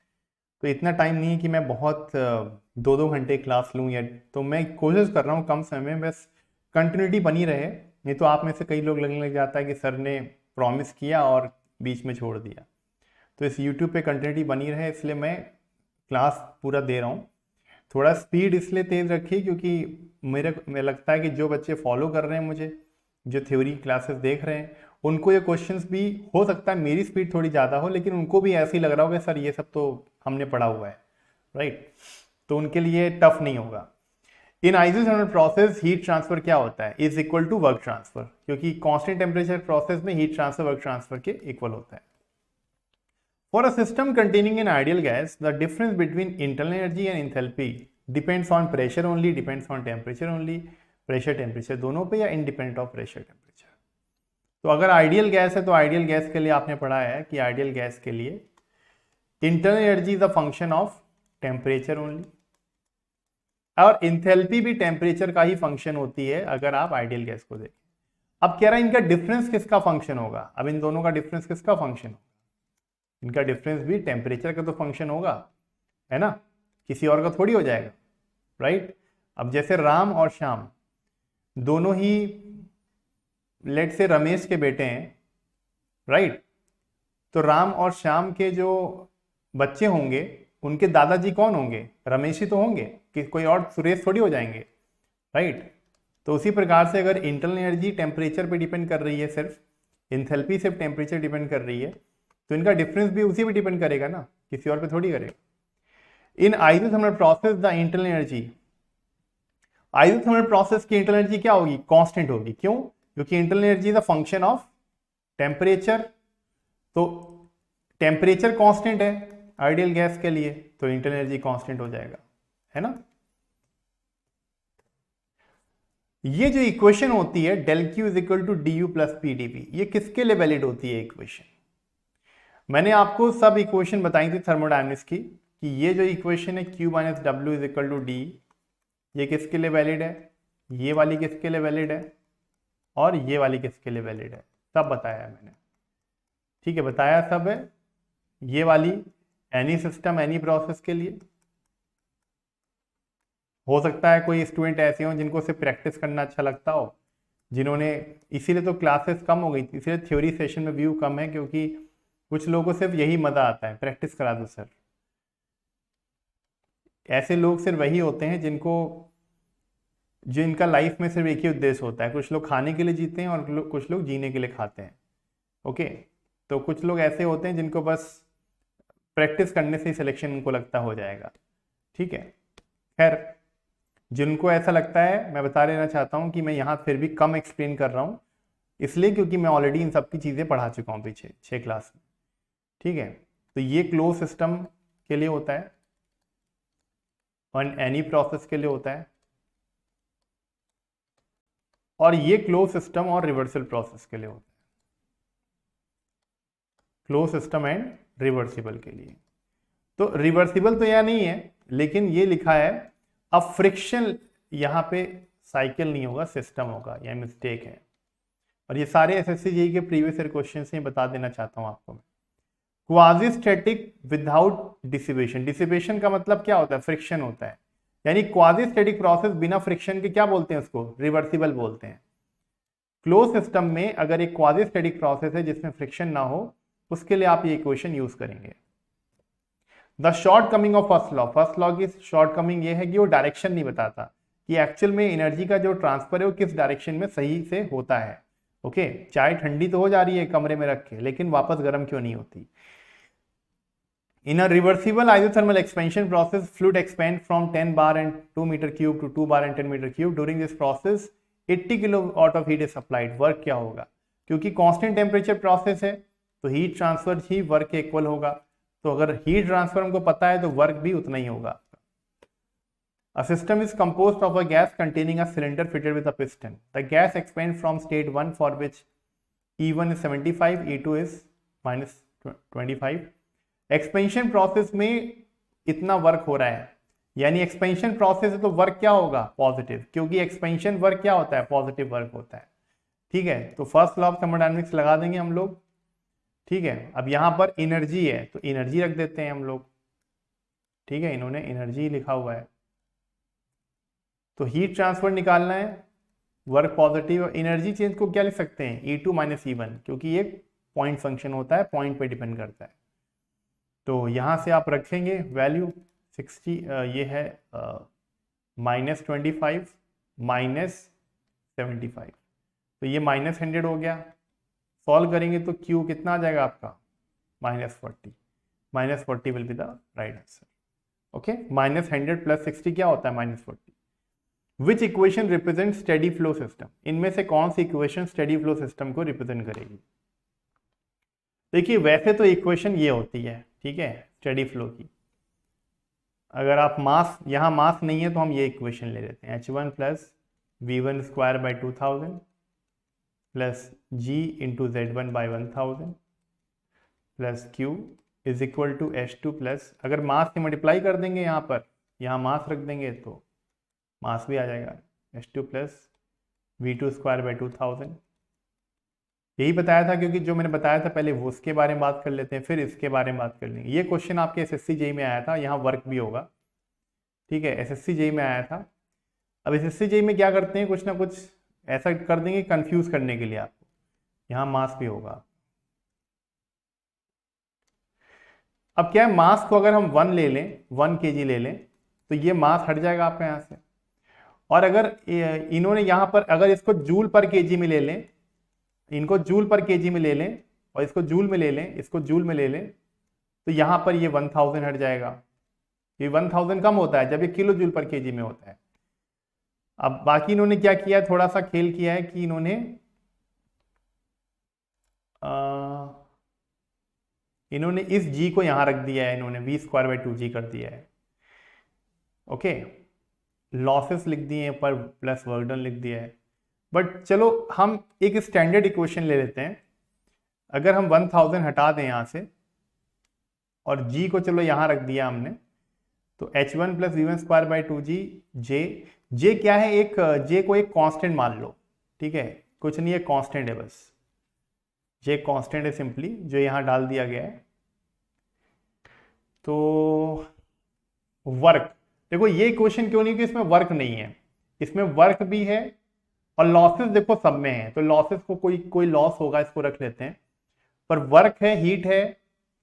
तो इतना टाइम नहीं है कि मैं बहुत 2-2 घंटे क्लास लूँ, या तो मैं कोशिश कर रहा हूँ कम समय में बस कंटिन्यूटी बनी रहे। नहीं तो आप में से कई लोग लगने लग जाता है कि सर ने प्रॉमिस किया और बीच में छोड़ दिया। तो इस यूट्यूब पे कंटिन्यूटी बनी रहे इसलिए मैं क्लास पूरा दे रहा हूँ। थोड़ा स्पीड इसलिए तेज़ रखिए क्योंकि मैं लगता है कि जो बच्चे फॉलो कर रहे हैं मुझे, जो थ्योरी क्लासेस देख रहे हैं, उनको ये क्वेश्चंस भी हो सकता है मेरी स्पीड थोड़ी ज़्यादा हो, लेकिन उनको भी ऐसे ही लग रहा होगा सर ये सब तो हमने पढ़ा हुआ है, राइट। तो उनके लिए टफ नहीं होगा। In isothermal process heat transfer क्या होता है, is equal to work transfer, क्योंकि कांस्टेंट टेम्परेचर प्रोसेस में हीट ट्रांसफर वर्क ट्रांसफर के इक्वल होता है। For a system containing an ideal gas, the difference between internal energy and enthalpy depends on pressure only, depends on temperature only, pressure temperature दोनों पे, या independent of pressure temperature। तो अगर ideal gas है तो आइडियल गैस के लिए आपने पढ़ा है कि आइडियल गैस के लिए internal energy is a function of temperature only, और इंथैल्पी भी टेम्परेचर का ही फंक्शन होती है अगर आप आइडियल गैस को देखें। अब कह रहा है इनका डिफरेंस किसका फंक्शन होगा, अब इन दोनों का डिफरेंस किसका फंक्शन होगा, इनका डिफरेंस भी टेम्परेचर का तो फंक्शन होगा, है ना, किसी और का थोड़ी हो जाएगा, राइट। अब जैसे राम और श्याम दोनों ही लेट से रमेश के बेटे हैं, राइट, तो राम और श्याम के जो बच्चे होंगे उनके दादाजी कौन होंगे, रमेश ही तो होंगे, कि कोई और सुरेश थोड़ी हो जाएंगे, राइट। तो उसी प्रकार से अगर इंटरनल एनर्जी टेम्परेचर पे डिपेंड कर रही है, सिर्फ इंथैल्पी सिर्फ टेम्परेचर डिपेंड कर रही है, तो इनका डिफरेंस भी उसी पे डिपेंड करेगा ना, किसी और पे थोड़ी करेगा। In isothermal process the internal energy, isothermal process की इंटरनल एनर्जी क्या होगी, कांस्टेंट होगी। क्यों, क्योंकि internal energy is a function of temperature, तो टेम्परेचर कांस्टेंट है आइडियल गैस के लिए, तो इंटरनल एनर्जी कांस्टेंट हो जाएगा, है ना। ये जो इक्वेशन होती है del Q is equal to D U plus P D V, ये किसके लिए वैलिड होती है इक्वेशन? मैंने आपको सब इक्वेशन बताई थी थर्मोडायनेमिक्स की कि ये जो इक्वेशन है Q minus W is equal to D, ये किसके लिए वैलिड है, ये वाली किसके लिए वैलिड है, और ये वाली किसके लिए वैलिड है, सब बताया है मैंने। ठीक है, बताया सब है। ये वाली एनी सिस्टम एनी प्रोसेस के लिए। हो सकता है कोई स्टूडेंट ऐसे हो जिनको सिर्फ प्रैक्टिस करना अच्छा लगता हो, जिन्होंने, इसीलिए तो क्लासेस कम हो गई थी, इसीलिए थ्योरी सेशन में व्यू कम है, क्योंकि कुछ लोगों को सिर्फ यही मजा आता है, प्रैक्टिस करा दो सर। ऐसे लोग सिर्फ वही होते हैं जिनका लाइफ में सिर्फ एक ही उद्देश्य होता है। कुछ लोग खाने के लिए जीते हैं और कुछ लोग जीने के लिए खाते हैं। ओके, तो कुछ लोग ऐसे होते हैं जिनको बस प्रैक्टिस करने से ही सिलेक्शन उनको लगता हो जाएगा। ठीक है, खैर जिनको ऐसा लगता है, मैं बता देना चाहता हूँ कि मैं यहाँ फिर भी कम एक्सप्लेन कर रहा हूँ, इसलिए क्योंकि मैं ऑलरेडी इन सब की चीज़ें पढ़ा चुका हूँ पीछे 6 क्लास में। ठीक है, तो ये क्लोज सिस्टम के लिए होता है और एनी प्रोसेस के लिए होता है, और ये क्लोज सिस्टम और रिवर्सल प्रोसेस के लिए होता है, क्लोज सिस्टम एंड रिवर्सिबल के लिए। तो रिवर्सिबल तो यह नहीं है, लेकिन ये लिखा है अब फ्रिक्शन, यहां पे साइकिल नहीं होगा, सिस्टम होगा, यह मिस्टेक है। और ये सारे एसएससी जेईई के प्रीवियस ईयर क्वेश्चन से बता देना चाहता हूं आपको मैं। Quasi static without dissipation, dissipation का मतलब क्या होता है, फ्रिक्शन होता है, यानी क्वाजी स्टैटिक प्रोसेस बिना फ्रिक्शन के क्या बोलते हैं उसको, रिवर्सिबल बोलते हैं। क्लोज सिस्टम में अगर एक क्वाजी स्टैटिक प्रोसेस है जिसमें फ्रिक्शन ना हो, उसके लिए आप ये इक्वेशन यूज करेंगे। The short coming of first law, first law की शॉर्ट कमिंग ये है कि वो डायरेक्शन नहीं बताता कि एक्चुअल में एनर्जी का जो ट्रांसफर है वो किस डायरेक्शन में सही से होता है। ओके, चाय ठंडी तो हो जा रही है कमरे में रख के, लेकिन वापस गर्म क्यों नहीं होती। In a reversible isothermal expansion process, fluid expand from 10 bar and 2 meter cube to 2 bar and 10 meter cube. During this process, 80 kilowatt of heat is supplied. Work क्या होगा, क्योंकि कांस्टेंट टेम्परेचर प्रोसेस है तो हीट ट्रांसफर ही work के equal होगा। तो अगर heat transfer हमको पता है तो वर्क भी उतना ही होगा। A system is composed of a gas containing a cylinder fitted with a piston. The gas expands from state 1 for which E1 is 75, E2 is minus 25. Expansion process में इतना work हो रहा है, यानी एक्सपेंशन प्रोसेस है तो work क्या होगा, पॉजिटिव, क्योंकि एक्सपेंशन वर्क क्या होता है, पॉजिटिव वर्क होता है। ठीक है, तो फर्स्ट लॉ ऑफ थर्मोडायनेमिक्स लगा देंगे हम लोग। ठीक है, अब यहां पर एनर्जी है तो एनर्जी रख देते हैं हम लोग। ठीक है, इन्होंने एनर्जी लिखा हुआ है, तो हीट ट्रांसफर निकालना है, वर्क पॉजिटिव, और एनर्जी चेंज को क्या लिख सकते हैं, E2 माइनस E1, क्योंकि ये पॉइंट फंक्शन होता है, पॉइंट पे डिपेंड करता है। तो यहाँ से आप रखेंगे वैल्यू 60, ये है -25 -75, तो ये -100 हो गया। सॉल्व करेंगे तो Q कितना आ जाएगा आपका, -40, -40 will be the right answer. Okay, -100 + 60 क्या होता है, -40। विच equation represent steady flow system, इनमें से कौन सी इक्वेशन स्टेडी फ्लो सिस्टम को रिप्रेजेंट करेगी। देखिए वैसे तो इक्वेशन ये होती है, ठीक है, स्टेडी फ्लो की। अगर आप मास, यहाँ मास नहीं है तो हम ये इक्वेशन ले लेते हैं, H1 + V1 square by 2000 plus G into Z1 by 1000 plus Q is equal to H2 plus, अगर मास से मल्टीप्लाई कर देंगे यहाँ पर, यहाँ मास रख देंगे तो मास भी आ जाएगा, H2 plus V2 square by 2000। यही बताया था, क्योंकि जो मैंने बताया था पहले वो उसके बारे में बात कर लेते हैं, फिर इसके बारे में बात कर लेंगे। ये क्वेश्चन आपके एसएससी जेईई में आया था, यहाँ वर्क भी होगा। ठीक है, एसएससी जेईई में आया था। अब एसएससी जेईई में क्या करते हैं, कुछ ना कुछ ऐसा कर देंगे कंफ्यूज करने के लिए आपको, यहाँ मास भी होगा। अब क्या है, मास को अगर हम 1 ले लें, 1 kg ले लें, तो ये मास हट जाएगा आपका यहाँ से। और अगर इन्होंने यहाँ पर अगर इसको जूल पर केजी में ले लें, इनको जूल पर केजी में ले लें और इसको जूल में ले लें, इसको जूल में ले लें, तो यहां पर ये 1000 हट जाएगा। ये 1000 कम होता है जब ये किलो जूल पर केजी में होता है। अब बाकी इन्होंने क्या किया है, थोड़ा सा खेल किया है कि इन्होंने इस जी को यहां रख दिया है, इन्होंने V² बाई 2G कर दिया है। ओके, लॉसेस लिख दिए हैं पर प्लस वर्क डन लिख दिया है। बट चलो हम एक स्टैंडर्ड इक्वेशन ले लेते हैं। अगर हम 1000 हटा दें यहाँ से और g को चलो यहाँ रख दिया हमने, तो h1 one plus V one square by two G. J क्या है, एक जे को एक कांस्टेंट मान लो, ठीक है, कुछ नहीं है, कांस्टेंट है बस, जे कांस्टेंट है सिंपली, जो यहाँ डाल दिया गया है। तो वर्क, देखो ये इक्वेशन क्यों नहीं कि इसमें वर्क नहीं है, इसमें वर्क भी है और लॉसेस देखो सब में है, तो लॉसेस को कोई कोई लॉस होगा, इसको रख लेते हैं। पर वर्क है, हीट है,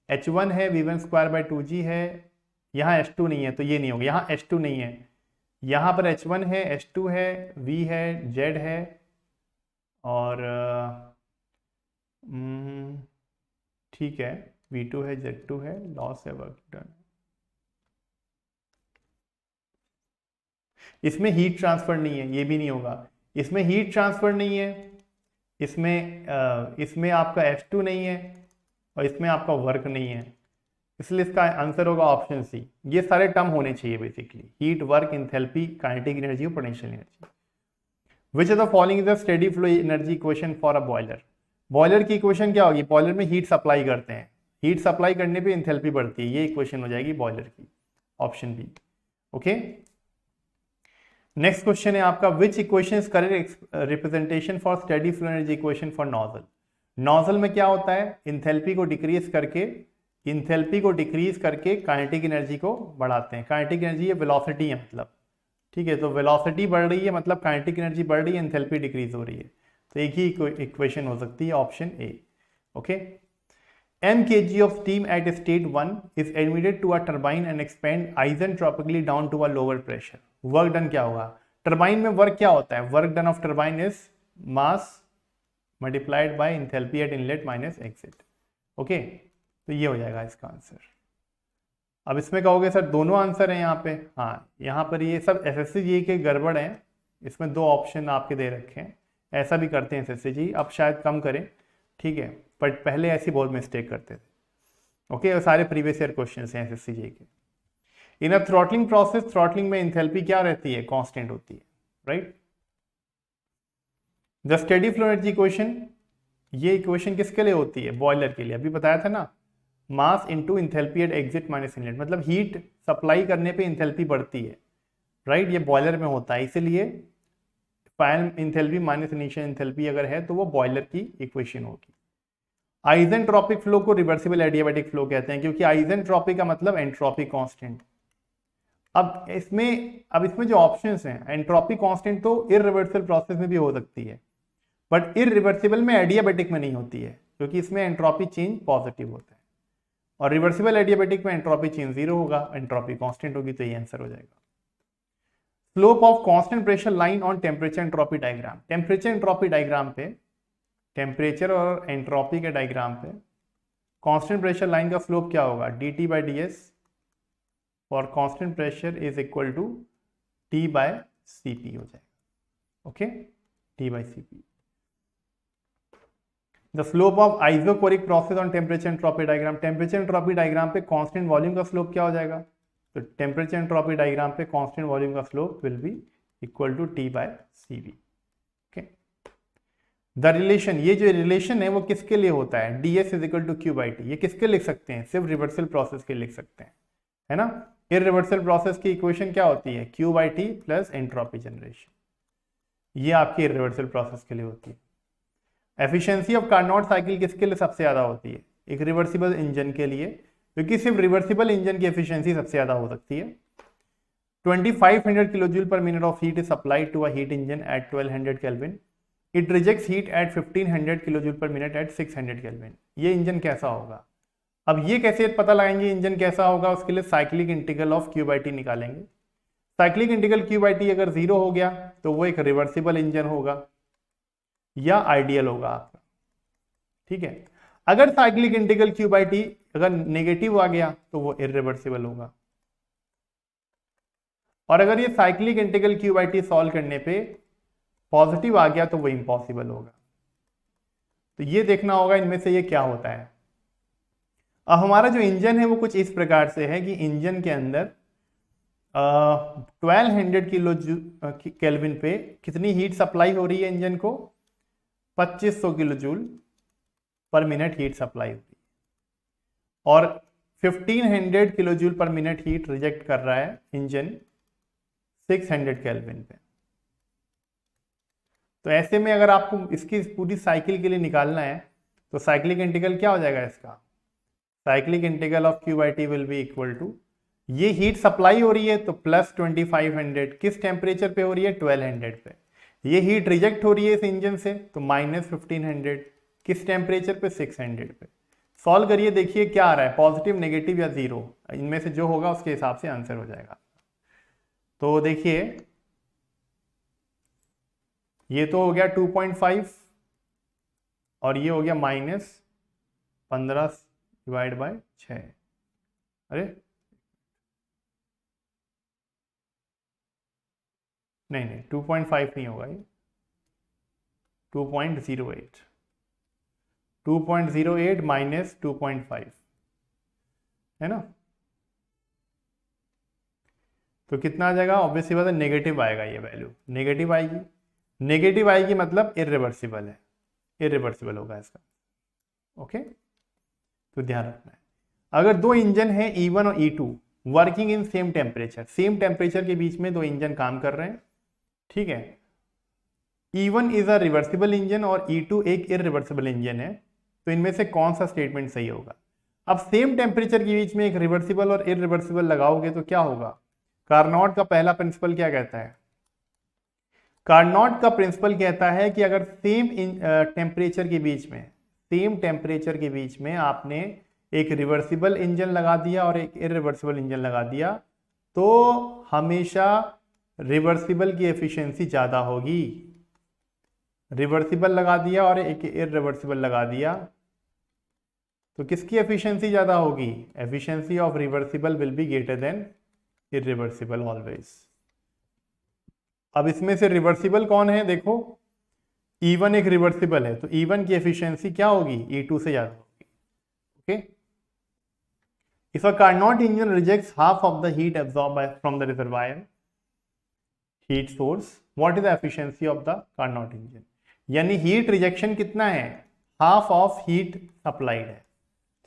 h1 है, v1 स्क्वायर बाई टू जी है, यहाँ h2 नहीं है तो ये नहीं होगा, यहाँ h2 नहीं है, यहाँ पर h1 है, h2 है, v है, z है, और ठीक है, v2 है, z2 है, लॉस है, वर्क डन। इसमें हीट ट्रांसफर नहीं है, ये भी नहीं होगा, इसमें हीट ट्रांसफर नहीं है, इसमें आपका H2 नहीं है और इसमें आपका वर्क नहीं है, इसलिए इसका आंसर होगा ऑप्शन सी। ये सारे टर्म होने चाहिए basically, heat, work, enthalpy, kinetic energy और potential energy. Which of the following is the steady flow energy equation for a boiler. Boiler की इक्वेशन क्या होगी, बॉयलर में हीट सप्लाई करते हैं, हीट सप्लाई करने पे इंथैल्पी बढ़ती है, ये इक्वेशन हो जाएगी बॉयलर की, option B. Okay, next question है आपका, which equation is correct representation for steady flow energy equation for nozzle. Nozzle में क्या होता है, इंथैल्पी को डिक्रीज करके काइनेटिक एनर्जी को बढ़ाते हैं। काइनेटिक एनर्जी ये वेलोसिटी है मतलब, ठीक है, तो वेलोसिटी बढ़ रही है मतलब काइनेटिक एनर्जी बढ़ रही है, इंथैल्पी डिक्रीज हो रही है, तो एक ही इक्वेशन हो सकती है, option A. Okay, m kg of steam at state 1 is admitted to a turbine and expand isentropically down to a lower pressure. Work done क्या होगा, टरबाइन में वर्क क्या होता है, work done of turbine is mass multiplied by enthalpy eight inlet minus exit. Okay, तो ये हो जाएगा इसका आंसर। अब इसमें कहोगे सर दोनों आंसर हैं यहाँ पे, हाँ, यहाँ पर ये सब एसएससी जी के गड़बड़ हैं, इसमें दो ऑप्शन आपके दे रखे हैं, ऐसा भी करते हैं एसएससी जी, अब शायद कम करें, ठीक है, बट पहले ऐसी बहुत मिस्टेक करते थे। ओके, और सारे प्रीवियस ईयर क्वेश्चन हैं एसएससी जी के। इन अ थ्रॉटलिंग प्रोसेस, थ्रॉटलिंग में इंथैल्पी क्या रहती है, कांस्टेंट होती है, right. The steady flow energy equation, ये इक्वेशन किसके लिए होती है, बॉयलर के लिए, अभी बताया था ना, mass into enthalpy at exit minus inlet, मतलब हीट सप्लाई करने पे इंथैल्पी बढ़ती है, राइट, ये बॉयलर में होता है, इसीलिए final enthalpy minus initial enthalpy अगर है तो वो बॉयलर की इक्वेशन होगी। आइजेंट्रोपिक फ्लो को रिवर्सिबल एडियाबैटिक फ्लो कहते हैं, क्योंकि आइजेंट्रोपिक का मतलब एंट्रोपी कांस्टेंट। अब इसमें जो ऑप्शंस हैं, एंट्रोपी कांस्टेंट तो इररिवर्सिबल प्रोसेस में भी हो सकती है, बट इररिवर्सिबल में एडियाबैटिक में नहीं होती है, क्योंकि इसमें एंट्रोपी चेंज पॉजिटिव होता है, और रिवर्सिबल एडियाबैटिक में एंट्रोपी चेंज जीरो होगा, एंट्रोपी कांस्टेंट होगी, तो ये आंसर हो जाएगा। Slope of constant pressure line on temperature entropy diagram, temperature entropy diagram पे, टेम्परेचर और एंट्रोपी के डायग्राम पे कांस्टेंट प्रेशर लाइन का स्लोप क्या होगा, dt by D S for constant pressure is equal to T by Cp हो जाएगा। Okay, T by Cp। The slope of isochoric process on temperature entropy diagram, temperature entropy diagram पे constant volume का slope क्या हो जाएगा, तो temperature entropy diagram पे constant volume का slope will be equal to T by Cv। The relation, ये जो रिलेशन है वो किसके लिए होता है, ds is equal to Q by T, ये किसके लिख सकते हैं, सिर्फ रिवर्सल प्रोसेस के लिख सकते हैं, है ना। इररिवर्सल प्रोसेस की इक्वेशन क्या होती है, Q by T plus entropy generation, ये आपकी इररिवर्सल प्रोसेस के लिए होती है। एफिशिएंसी ऑफ कार्नोट साइकिल किसके लिए सबसे ज्यादा होती है, एक रिवर्सिबल इंजन के लिए, क्योंकि सिर्फ रिवर्सिबल इंजन की एफिशिएंसी सबसे ज्यादा हो सकती है। 2500 kilojoule per minute of heat is supplied to a heat engine at 1200 kelvin, it rejects heat at 1500 kilojoule per minute at 600 kelvin. ये इंजन कैसा होगा, अब ये कैसे पता लगाएंगे इंजन कैसा होगा, उसके लिए cyclic integral of Q by T निकालेंगे। Cyclic integral Q by T अगर 0 हो गया तो वो एक रिवर्सिबल इंजन होगा या आइडियल होगा आपका, ठीक है। अगर cyclic integral Q by T अगर नेगेटिव आ गया तो वो इररिवर्सिबल होगा, और अगर ये cyclic integral Q by T solve करने पे पॉजिटिव आ गया तो वो इम्पॉसिबल होगा। तो ये देखना होगा इनमें से ये क्या होता है। अब हमारा जो इंजन है वो कुछ इस प्रकार से है कि इंजन के अंदर 1200 किलो केल्विन पे कितनी हीट सप्लाई हो रही है इंजन को? 2500 किलो जूल पर मिनट हीट सप्लाई हो रही है, और 1500 किलो जूल पर मिनट हीट रिजेक्ट कर रहा है इंजन 600 केल्विन पे। तो ऐसे में अगर आपको इसकी पूरी साइकिल के लिए निकालना है तो साइक्लिक इंटीग्रल क्या हो जाएगा इसका? Cyclic integral of Q by T will be equal to, ये हीट सप्लाई हो रही है तो प्लस 2500, किस टेम्परेचर पे हो रही है? 1200 पे। ये हीट रिजेक्ट हो रही है इस इंजन से तो माइनस 1500, किस टेम्परेचर पे? 600 पे। सॉल्व करिए, देखिए क्या आ रहा है, पॉजिटिव, नेगेटिव या जीरो, इनमें से जो होगा उसके हिसाब से आंसर हो जाएगा। तो देखिए ये तो हो गया 2.5 और ये हो गया -15 डिवाइड बाय 6। अरे नहीं नहीं 2.5 नहीं होगा, ये 2.08, 2.08 माइनस 2.5 है ना, तो कितना आ जाएगा? ऑब्वियसली बात है नेगेटिव आएगा, ये वैल्यू नेगेटिव आएगी। नेगेटिव आएगी मतलब इरिवर्सिबल है, इरिवर्सिबल होगा इसका। ओके, तो ध्यान रखना है। अगर दो इंजन है E1 और E2 working in same temperature, same temperature के बीच में दो इंजन काम कर रहे हैं, ठीक है। E1 is a reversible engine और E2 एक इरिवर्सिबल इंजन है, तो इनमें से कौन सा स्टेटमेंट सही होगा? अब सेम टेम्परेचर के बीच में एक रिवर्सिबल और इरिवर्सिबल लगाओगे तो क्या होगा? कार्नोट का पहला प्रिंसिपल क्या कहता है? कार्नोट का प्रिंसिपल कहता है कि अगर सेम टेम्परेचर के बीच में, सेम टेम्परेचर के बीच में आपने एक रिवर्सिबल इंजन लगा दिया और एक इरिवर्सिबल इंजन लगा दिया तो हमेशा रिवर्सिबल की एफिशिएंसी ज़्यादा होगी। रिवर्सिबल लगा दिया और एक इरिवर्सिबल लगा दिया तो किसकी एफिशिएंसी ज़्यादा होगी? Efficiency of reversible will be greater than irreversible always. अब इसमें से रिवर्सिबल कौन है? देखो E1 एक रिवर्सिबल है तो E1 की एफिशिएंसी क्या होगी? E2 से ज़्यादा होगी। Okay, if a Carnot engine rejects half of the heat absorb from the reservoir heat source, what is the efficiency of the Carnot engine? यानी हीट रिजेक्शन कितना है? हाफ ऑफ हीट सप्लाइड है,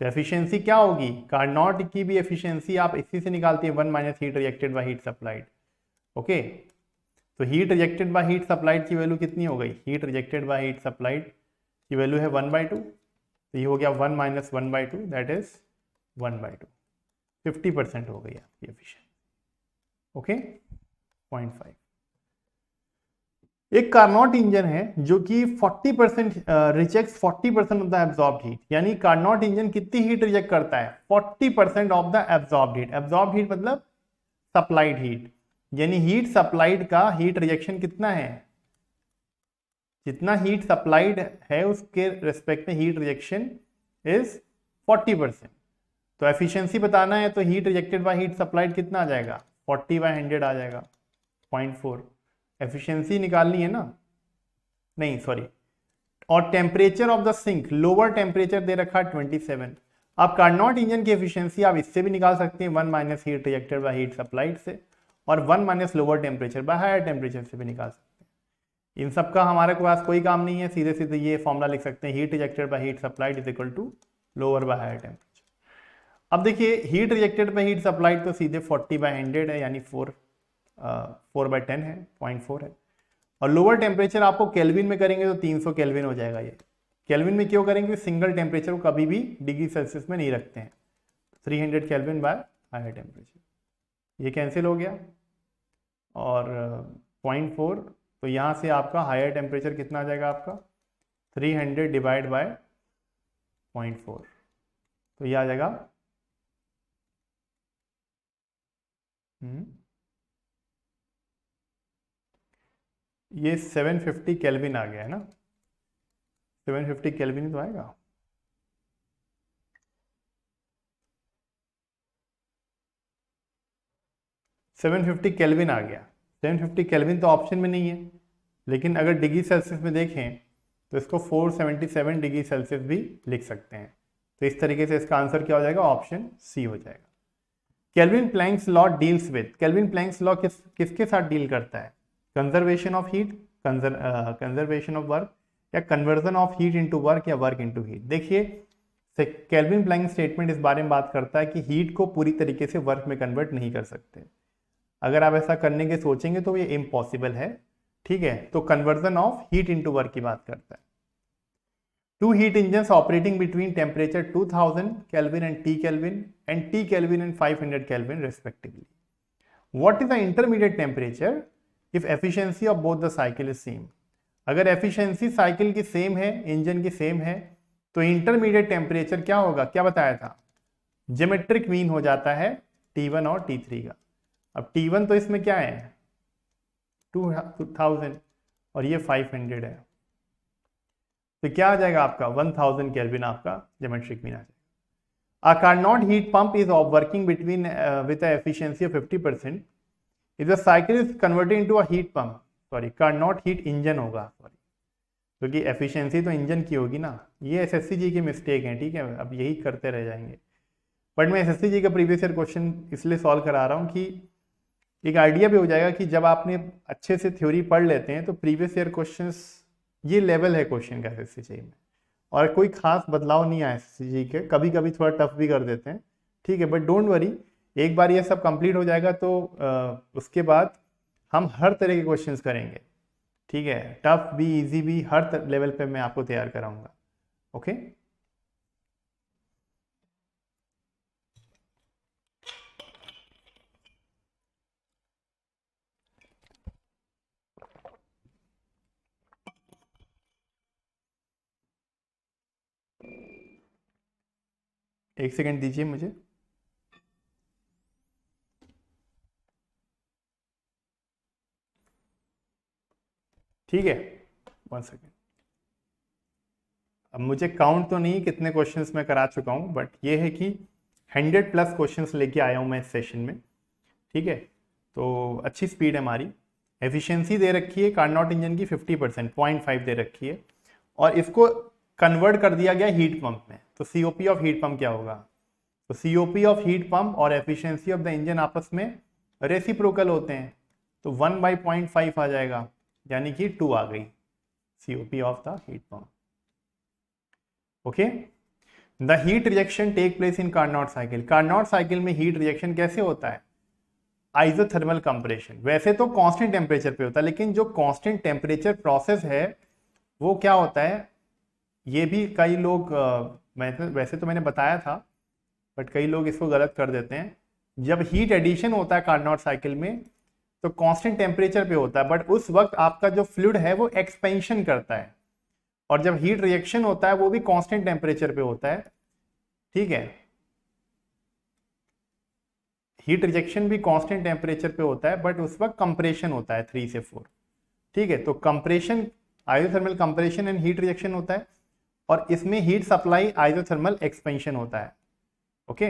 तो efficiency क्या होगी? Carnot की भी efficiency आप इसी से निकालती है, 1 minus heat rejected by heat supplied. Okay, तो heat rejected by heat supplied की वैल्यू कितनी हो गई? Heat rejected by heat supplied की वैल्यू है 1/2, तो ये हो गया 1 माइनस 1/2 दैट इज 1/2, 50% हो गई आपकी एफिशिएंसी। ओके, 0.5। एक कार्नोट इंजन है जो कि 40% rejects 40% of the absorbed heat, यानी कार्नोट इंजन कितनी हीट रिजेक्ट करता है? 40% of the absorbed heat. Absorbed heat मतलब सप्लाइड हीट, यानी हीट सप्लाइड का हीट रिजेक्शन कितना है? जितना हीट सप्लाइड है उसके रेस्पेक्ट में हीट रिजेक्शन इज 40%। तो एफिशिएंसी बताना है तो heat rejected by heat supplied कितना आ जाएगा? 40/100 आ जाएगा, 0.4। एफिशिएंसी निकालनी है ना, नहीं सॉरी, और temperature of the sink, lower temperature दे रखा है 27। अब कार्नोट इंजन की एफिशिएंसी आप इससे भी निकाल सकते हैं, 1 minus heat rejected by heat supplied से, और 1 minus lower temperature by higher temperature से भी निकाल सकते हैं। इन सब का हमारे पास कोई काम नहीं है, सीधे सीधे ये फॉर्मूला लिख सकते हैं, heat rejected by heat supplied is equal to lower by higher temperature. अब देखिए heat rejected by heat supplied तो सीधे 40/100 है, यानी 4/10 है, 0.4 है, और लोअर टेम्परेचर आपको केल्विन में करेंगे तो 300 केल्विन हो जाएगा। ये केल्विन में क्यों करेंगे? सिंगल टेम्परेचर को कभी भी डिग्री सेल्सियस में नहीं रखते हैं, 300 केल्विन बाय हायर टेम्परेचर, ये कैंसिल हो गया, और 0.4, तो यहाँ से आपका हायर टेम्परेचर कितना आ जाएगा आपका? 300 डिवाइड बाय 0.4, तो ये आ जाएगा ये 750 केल्विन आ गया है ना, 750 केल्विन ही तो आएगा। सेवन 750 केल्विन आ गया। 750 केल्विन तो ऑप्शन में नहीं है, लेकिन अगर डिग्री सेल्सियस में देखें तो इसको 477 डिग्री सेल्सियस भी लिख सकते हैं। तो इस तरीके से इसका आंसर क्या हो जाएगा? ऑप्शन सी हो जाएगा। Kelvin Planck's law deals with, Kelvin Planck's law किसके साथ डील करता है? Conservation of heat, conservation of work, या conversion of heat into work, या वर्क इनटू हीट। देखिए केल्विन प्लैंक स्टेटमेंट इस बारे में बात करता है कि हीट को पूरी तरीके से वर्क में कन्वर्ट नहीं कर सकते। अगर आप ऐसा करने के सोचेंगे तो ये इम्पॉसिबल है, ठीक है। तो conversion of heat into work की बात करता है। Two heat engines operating between temperature 2000 Kelvin and T Kelvin and 500 Kelvin respectively. What is the intermediate temperature if efficiency of both the cycle is same? अगर efficiency cycle की same है, engine की same है, तो intermediate temperature क्या होगा? क्या बताया था? ज्योमेट्रिक मीन हो जाता है T1 और T3 का। अब T1 तो इसमें क्या है 2000 और ये 500 है, तो क्या आ जाएगा आपका 1000 केल्विन, आपका ज्योमेट्रिक मीन आ जाएगा। A Carnot heat pump is working between with a efficiency of 50%. If the cycle is converted into a heat pump, sorry Carnot heat engine होगा, सॉरी, क्योंकि एफिशिएंसी तो इंजन की होगी ना। ये एसएससी जी की मिस्टेक है, ठीक है, अब यही करते रह जाएंगे। बट मैं एसएससी जी का प्रीवियस ईयर क्वेश्चन इसलिए सॉल्व करा रहा हूँ कि एक आइडिया भी हो जाएगा कि जब आपने अच्छे से थ्योरी पढ़ लेते हैं तो प्रीवियस ईयर क्वेश्चंस, ये लेवल है क्वेश्चन का एसएससी जी में, और कोई खास बदलाव नहीं आया एसएससी जी के। कभी कभी थोड़ा टफ भी कर देते हैं, ठीक है, बट डोंट वरी, एक बार ये सब कंप्लीट हो जाएगा तो उसके बाद हम हर तरह के क्वेश्चंस करेंगे, ठीक है, टफ भी इजी भी, हर लेवल पे मैं आपको तैयार कराऊंगा। ओके, एक सेकंड दीजिए मुझे। ठीक है, 1 सेकेंड। अब मुझे काउंट तो नहीं कितने क्वेश्चंस मैं करा चुका हूं, बट ये है कि 100+ क्वेश्चंस लेके आया हूं मैं इस सेशन में, ठीक है। तो अच्छी स्पीड है हमारी। एफिशिएंसी दे रखी है कार्नोट इंजन की 50%, 0.5 दे रखी है, और इसको कन्वर्ट कर दिया गया हीट पंप में। तो सीओपी ऑफ हीट पंप क्या होगा? तो सीओपी ऑफ हीट पंप और एफिशिएंसी ऑफ द इंजन आपस में रेसिप्रोकल होते हैं, तो 1/0.5 आ जाएगा, यानी कि 2 आ गई COP of the heat pump. Okay, the heat reaction take place in Carnot cycle. Carnot cycle में हीट रिएक्शन कैसे होता है? Isothermal compression. वैसे तो कांस्टेंट टेम्परेचर पे होता है, लेकिन जो कांस्टेंट टेम्परेचर प्रोसेस है वो क्या होता है, ये भी कई लोग वैसे तो मैंने बताया था, बट कई लोग इसको गलत कर देते हैं। जब हीट एडिशन होता है कार्नोट साइकिल में तो कांस्टेंट टेम्परेचर पे होता है, बट उस वक्त आपका जो फ्लूइड है वो एक्सपेंशन करता है, और जब हीट रिएक्शन होता है वो भी कांस्टेंट टेम्परेचर पे होता है, ठीक है। हीट रिजेक्शन भी कांस्टेंट टेम्परेचर पे होता है, बट उस वक्त कंप्रेशन होता है 3 से 4, ठीक है। तो compression, isothermal compression and heat rejection होता है, और इसमें हीट सप्लाई आइसोथर्मल एक्सपेंशन होता है। Okay,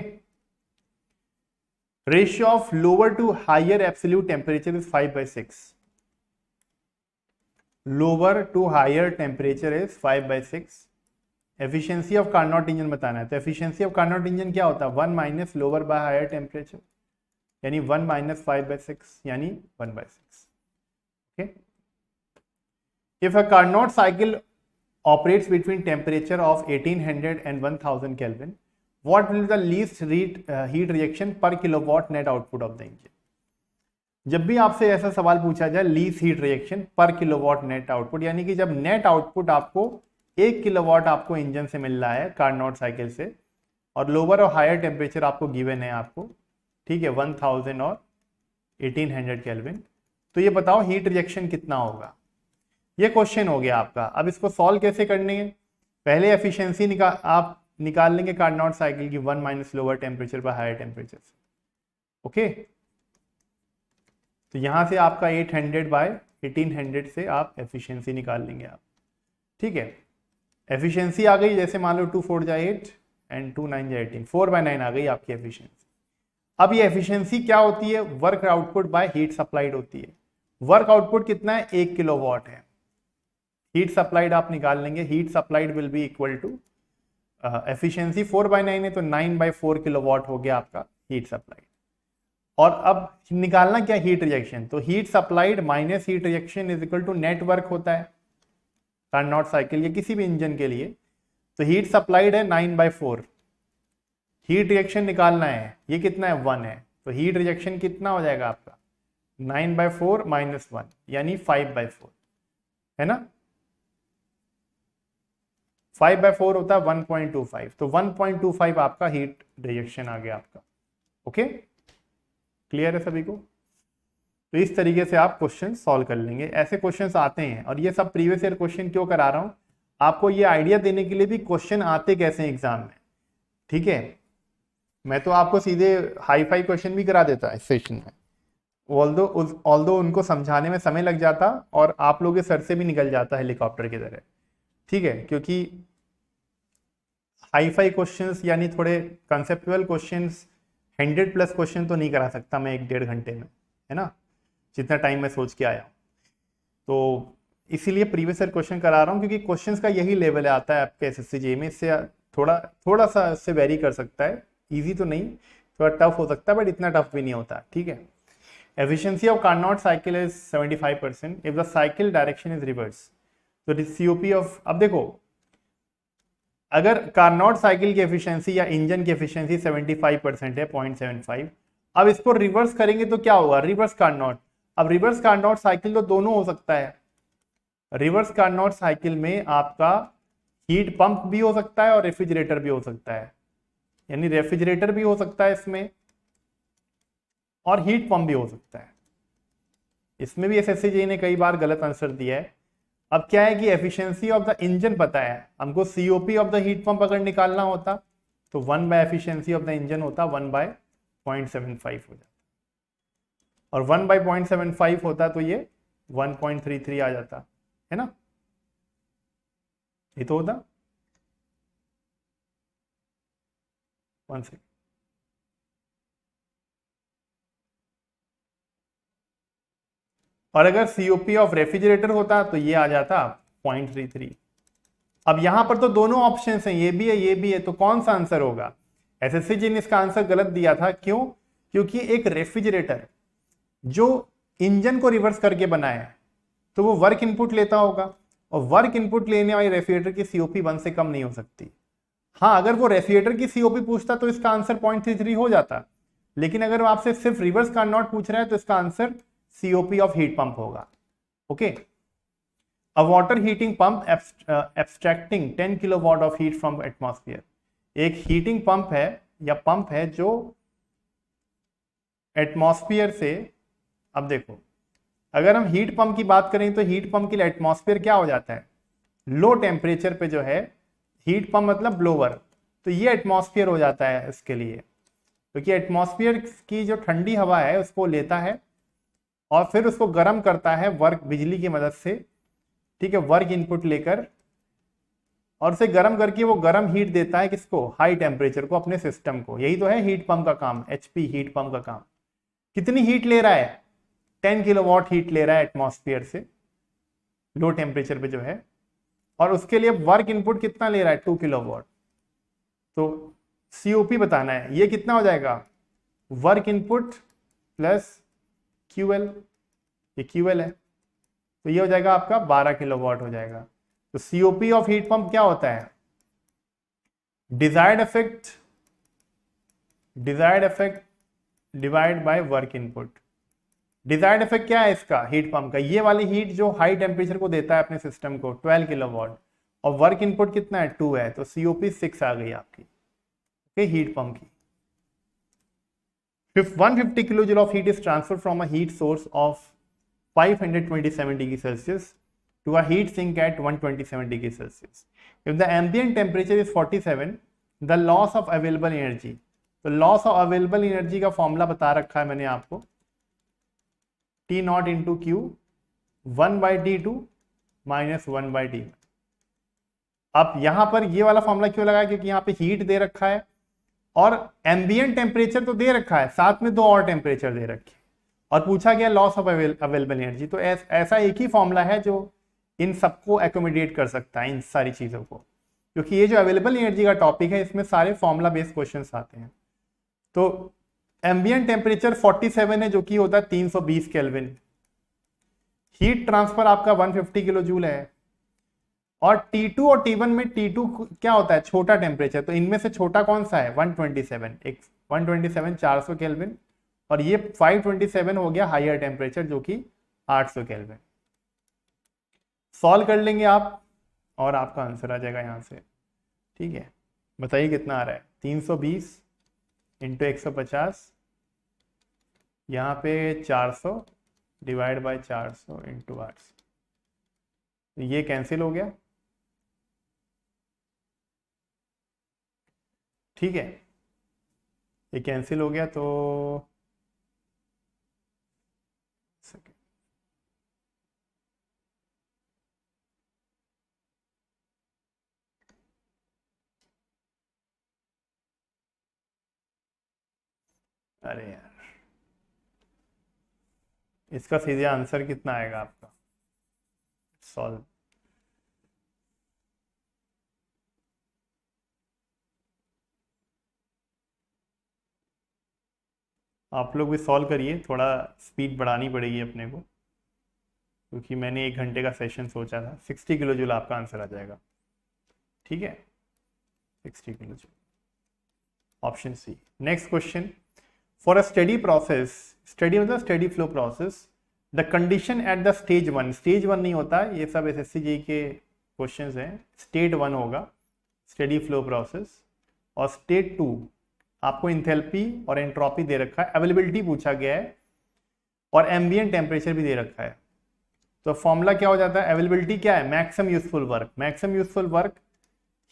ratio of lower to higher absolute temperature is 5/6। Lower to higher temperature is 5/6। Efficiency of Carnot engine बताना है, तो एफिशिएंसी ऑफ कार्नोट इंजन क्या होता है? 1 minus lower by higher temperature, यानी 1 minus 5/6, यानी 1/6। Okay, if a Carnot cycle operates between temperature of 1800 and 1000 Kelvin, what will be the least heat reaction per kilowatt net output of the engine? जब भी आपसे ऐसा सवाल पूछा जाए least heat reaction पर किलोवाट नेट आउटपुट, यानी कि जब नेट आउटपुट आपको 1 किलोवाट आपको इंजन से मिल रहा है कार्नोट साइकिल से, और लोअर और हायर टेम्परेचर आपको गिवन है आपको, ठीक है, 1000 और 1800 केल्विन, तो ये बताओ हीट रिएक्शन कितना होगा? ये क्वेश्चन हो गया आपका। अब इसको सॉल्व कैसे करनी है? पहले एफिशिएंसी आप निकाल लेंगे कार्नोट साइकिल की 1 माइनस लोअर टेम्परेचर पर हायर टेम्परेचर से। ओके, तो यहां से आपका 800/1800 से आप एफिशिएंसी निकाल लेंगे आप, ठीक है। एफिशिएंसी आ गई, जैसे मान लो 2 4 जा 8 एंड 2 9 जा 18, 4/9 आ गई आपकी एफिशिएंसी। अब ये एफिशिएंसी क्या होती है? Work output by heat supplied होती है। वर्क आउटपुट कितना है? 1 किलोवाट है। हीट सप्लाइड आप निकाल लेंगे, heat supplied will be equal to efficiency 4/9 है, तो 9/4 किलोवाट हो गया आपका हीट सप्लाइड। और अब निकालना क्या, हीट रिजेक्शन। तो heat supplied minus heat rejection is equal to net work होता है कार्नोट साइकिल या किसी भी इंजन के लिए। तो हीट सप्लाइड है 9/4, हीट रिजेक्शन निकालना है, ये कितना है 1 है, तो हीट रिजेक्शन कितना हो जाएगा आपका 9/4 - 1 यानी 5/4 है ना। 5/4 होता है 1.25, तो 1.25 आपका हीट रिजेक्शन आ गया आपका। ओके, क्लियर है सभी को। तो इस तरीके से आप क्वेश्चन सॉल्व कर लेंगे, ऐसे क्वेश्चंस आते हैं। और ये सब प्रीवियस ईयर क्वेश्चन क्यों करा रहा हूं, आपको ये आइडिया देने के लिए भी क्वेश्चन आते कैसे हैं एग्जाम में, ठीक है। मैं तो आपको सीधे हाई फाई क्वेश्चन भी करा देता इस सेशन में, ऑल्दो उनको समझाने में समय लग जाता और आप लोगों के सर से भी निकल जाता हेलीकॉप्टर की तरह, ठीक है। क्योंकि हाई फाई क्वेश्चंस यानी थोड़े कंसेप्चुअल क्वेश्चंस 100+ क्वेश्चन तो नहीं करा सकता मैं 1-1.5 घंटे में, है ना, जितना टाइम मैं सोच के आया हूँ। तो इसीलिए प्रीवियस ईयर क्वेश्चन करा रहा हूँ, क्योंकि क्वेश्चंस का यही लेवल आता है आपके एसएससी जेईई में। इससे थोड़ा सा इससे वेरी कर सकता है, इजी तो नहीं, थोड़ा टफ हो सकता है, बट इतना टफ भी नहीं होता, ठीक है। Efficiency of Carnot cycle is 75% if the cycle direction is reverse. तो सीओपी ऑफ, अब देखो अगर कार्नोट साइकिल की एफिशिएंसी या इंजन की एफिशिएंसी 75% है 0.75, अब इसको रिवर्स करेंगे तो क्या होगा, रिवर्स कार्नोट। अब रिवर्स कार्नोट साइकिल तो दोनों हो सकता है, रिवर्स कार्नोट साइकिल में आपका हीट पंप भी हो सकता है और रेफ्रिजरेटर भी हो सकता है, यानी रेफ्रिजरेटर भी हो सकता है इसमें और हीट पंप भी हो सकता है। इसमें भी एसएससी जेईई ने कई बार गलत आंसर दिया है। अब क्या है कि एफिशिएंसी ऑफ द इंजन पता है हमको, COP of the heat pump अगर निकालना होता तो 1/एफिशिएंसी ऑफ द इंजन होता 1/0.75 हो जाता, और 1/0.75 होता तो ये 1.33 आ जाता, है ना, ये तो होता। 1 सेकंड, और अगर सीओपी ऑफ रेफ्रिजरेटर होता तो ये आ जाता 0.33। अब यहां पर तो दोनों ऑप्शन हैं, ये भी है ये भी है, तो कौन सा आंसर होगा। एसएससी जी ने इसका आंसर गलत दिया था, क्यों, क्योंकि एक रेफ्रिजरेटर जो इंजन को रिवर्स करके बनाया है तो वो वर्क इनपुट लेता होगा, और वर्क इनपुट लेने वाली रेफ्रिजरेटर की सीओपी 1 से कम नहीं हो सकती। हाँ, अगर वो रेफ्रिजरेटर की सीओपी पूछता तो इसका आंसर 0.33 हो जाता, लेकिन अगर वो आपसे सिर्फ रिवर्स कार्नोट पूछ रहा है तो इसका answer COP of heat pump होगा। Okay, a water heating pump abstracting 10 kilowatt of heat from atmosphere. एक हीटिंग पंप है या पंप है जो एटमॉस्फेयर से, अब देखो अगर हम हीट पंप की बात करें तो हीट पंप के लिए एटमॉस्फेयर क्या हो जाता है, लो टेम्परेचर पे जो है हीट पंप मतलब ब्लोवर, तो ये एटमॉस्फेयर हो जाता है इसके लिए, क्योंकि एटमॉस्फेयर की जो ठंडी हवा है उसको लेता है और फिर उसको गर्म करता है वर्क, बिजली की मदद से, ठीक है, वर्क इनपुट लेकर, और उसे गर्म करके वो गर्म हीट देता है किसको, हाई टेम्परेचर को, अपने सिस्टम को। यही तो है हीट पंप का काम, HP हीट पंप का काम। कितनी हीट ले रहा है, 10 किलोवाट हीट ले रहा है एटमॉस्फेयर से लो टेम्परेचर पे जो है, और उसके लिए वर्क इनपुट कितना ले रहा है 2 किलोवाट। तो COP बताना है, ये कितना हो जाएगा, वर्क इनपुट प्लस QL, ये QL है, तो ये हो जाएगा आपका 12 किलोवाट हो जाएगा। तो COP ऑफ हीट पंप क्या होता है, desired effect divide by work input. Desired effect क्या है इसका, हीट पंप का, ये वाली हीट जो हाई टेम्परेचर को देता है अपने सिस्टम को 12 किलोवाट, और वर्क इनपुट कितना है 2 है, तो COP 6 आ गई आपकी, ओके, हीट पंप की। 150 kilojoule of heat is transferred from a heat source of 527 degrees Celsius to a heat sink at 127 degrees Celsius. If the ambient temperature is 47, the loss of available energy, तो loss of available energy का formula बता रखा है मैंने आपको, T0 into Q 1/T2 - 1/T। अब यहां पर ये वाला फॉर्मूला क्यों लगाया, क्योंकि यहाँ पे हीट दे रखा है और एम्बिएंट टेम्परेचर तो दे रखा है, साथ में 2 और टेम्परेचर दे रखे, और पूछा गया लॉस ऑफ अवेलेबल एनर्जी। तो ऐसा एक ही फॉर्मूला है जो इन सबको एकोमोडेट कर सकता है, इन सारी चीजों को, क्योंकि ये जो अवेलेबल एनर्जी का टॉपिक है इसमें सारे फॉर्मूला बेस्ड क्वेश्चंस आते हैं। तो एम्बिएंट टेम्परेचर 47 है जो कि होता है 320 केल्विन। हीट ट्रांसफर आपका 150 किलो जूल है। और T2 और T1 में T2 क्या होता है, छोटा टेम्परेचर, तो इनमें से छोटा कौन सा है 127, एक 127 400 केल्विन, और ये 527 हो गया हायर टेम्परेचर जो कि 800 केल्विन। सॉल्व कर लेंगे आप और आपका आंसर आ जाएगा यहाँ से। ठीक है, बताइए कितना आ रहा है, 320 इंटू 150, यहाँ पे 400 डिवाइड बाय 400 इंटू 800, ये कैंसिल हो गया। ठीक है, ये कैंसिल हो गया तो अरे यार, इसका सीधे आंसर कितना आएगा आपका, सॉल्व। आप लोग भी सॉल्व करिए, थोड़ा स्पीड बढ़ानी पड़ेगी अपने को, क्योंकि मैंने 1 घंटे का सेशन सोचा था। 60 किलो जूल आपका आंसर आ जाएगा। ठीक है, 60 kilo joule, option C. Next question, for a study process, study मतलब study flow process, the condition at the stage 1, stage 1 नहीं होता, ये सब SSC जी के क्वेश्चंस हैं, स्टेट 1 होगा स्टडी फ्लो प्रोसेस, और स्टेट 2 आपको इंथैल्पी और एंट्रोपी दे रखा है, अवेलेबिलिटी पूछा गया है, और एम्बिएंट टेम्परेचर भी दे रखा है। तो फॉर्मूला क्या हो जाता है, अवेलेबिलिटी क्या है, maximum useful work, maximum useful work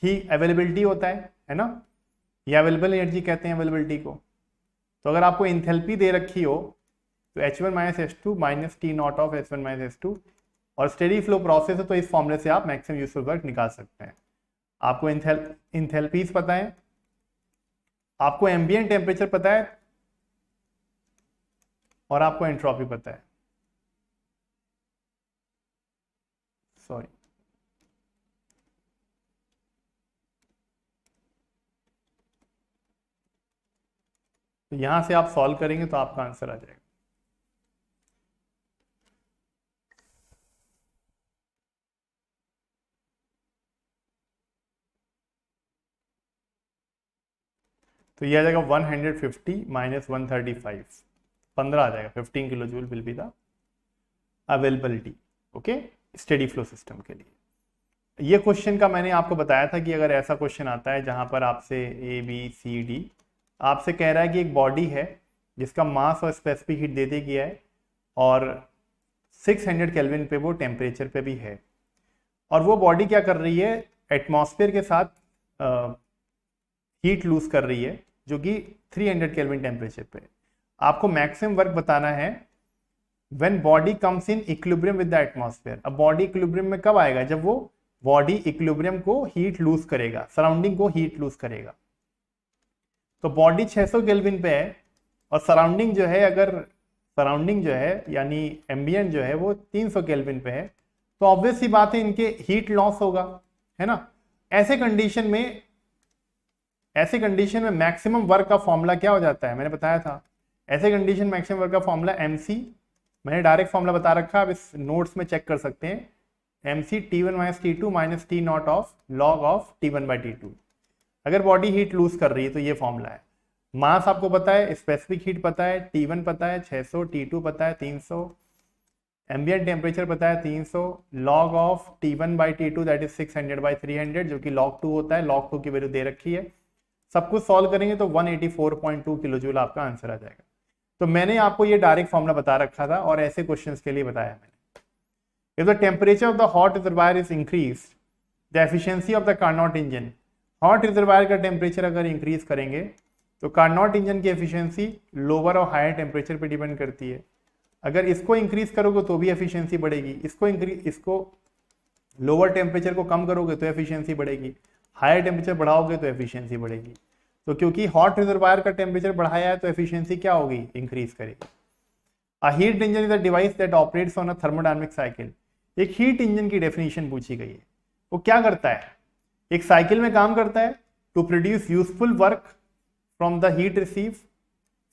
ही अवेलेबिलिटी होता है ना, ये अवेलेबल एनर्जी कहते हैं अवेलेबिलिटी को। तो अगर आपको इंथैल्पी दे रखी हो तो H1 minus H2 minus T not of H1 minus H2, और स्टेडी फ्लो प्रोसेस है तो इस फॉर्मूले से आप मैक्सिमम यूजफुल वर्क निकाल सकते हैं। आपको इंथैल्पीज पता है, आपको एम्बिएंट टेम्परेचर पता है, और आपको एंट्रोपी पता है। सॉरी, तो यहां से आप सॉल्व करेंगे तो आपका आंसर आ जाएगा। तो ये आ जाएगा 150 माइनस 135, 15 आ जाएगा। 15 kilo joule will be the availability, okay, steady flow system के लिए। ये क्वेश्चन का मैंने आपको बताया था कि अगर ऐसा क्वेश्चन आता है जहां पर आपसे ABCD आपसे कह रहा है कि एक बॉडी है जिसका मास और स्पेसिफिक हीट दे दिया है, और 600 केल्विन पे वो टेम्परेचर पे भी है, और वो बॉडी क्या कर रही है, एटमॉस्फेयर के साथ हीट लूज कर रही है जो कि 300 केल्विन टेम्परेचर पे। आपको मैक्सिमम वर्क बताना है when body comes in equilibrium with the atmosphere. अब बॉडी इक्विलिब्रियम में कब आएगा, जब वो बॉडी इक्विलिब्रियम को हीट लूज करेगा, सराउंडिंग को हीट लूज करेगा। तो बॉडी 600 केल्विन पे है, और सराउंडिंग जो है, अगर सराउंडिंग जो है यानी एम्बिएंट जो है वो 300 केल्विन पे है, तो ऑब्वियस सी बात है इनके हीट लॉस होगा, है ना। ऐसे कंडीशन में मैक्सिमम वर्क का फॉर्मूला क्या हो जाता है, मैंने बताया था, ऐसे कंडीशन मैक्सिमम वर्क का फॉर्मूला MC, मैंने डायरेक्ट फॉर्मूला बता रखा, आप इस नोट्स में चेक कर सकते हैं, MC T1 minus T2 minus T not of log of T1 by T2। अगर बॉडी हीट लूज कर रही है तो ये फॉर्मूला है। मास आपको पता है, स्पेसिफिक हीट पता है, T1 पता है 600, T2 पता है 300, एम्बिएंट टेम्परेचर पता है 300, log of T1 by T2 that is 600 by 300 जो कि log 2 होता है, log 2 की वैल्यू दे रखी है। सब कुछ सॉल्व करेंगे तो 184.2 किलो जूल आपका आंसर आ जाएगा। तो मैंने आपको ये डायरेक्ट फॉर्मूला बता रखा था, और ऐसे क्वेश्चंस के लिए बताया मैंने। If the temperature of the hot reservoir is increase the efficiency of the Carnot engine, hot reservoir का टेम्परेचर अगर इंक्रीज करेंगे तो कार्नोट इंजन की एफिशिएंसी लोअर और हायर टेम्परेचर पे डिपेंड करती है। अगर इसको इंक्रीज करोगे तो भी एफिशिएंसी बढ़ेगी, इसको लोअर टेम्परेचर को कम करोगे तो एफिशिएंसी बढ़ेगी, हायर टेम्परेचर बढ़ाओगे तो एफिशिएंसी बढ़ेगी। तो क्योंकि हॉट रिजर्वायर का टेम्परेचर बढ़ाया है तो एफिशिएंसी क्या होगी, इंक्रीज करेगी। अ heat engine is a device that operates on a thermodynamic cycle. एक हीट इंजन की डेफिनेशन पूछी गई है, वो क्या करता है, एक साइकिल में काम करता है to produce useful work from the heat receive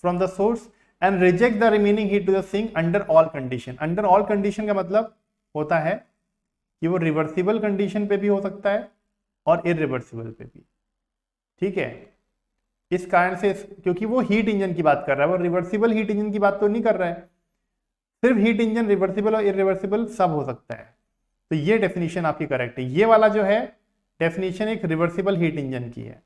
from the source and reject the remaining heat to the sink under all condition. Under all condition का मतलब होता है कि वो रिवर्सिबल कंडीशन पे भी हो सकता है और इरिवर्सिबल पे भी, ठीक है। इस कारण से क्योंकि वो हीट इंजन की बात कर रहा है, वो रिवर्सिबल हीट इंजन की बात तो नहीं कर रहा है, सिर्फ हीट इंजन रिवर्सिबल और इरिवर्सिबल सब हो सकता है। तो ये डेफिनेशन आपकी करेक्ट है। ये वाला जो है डेफिनेशन एक रिवर्सिबल हीट इंजन की है,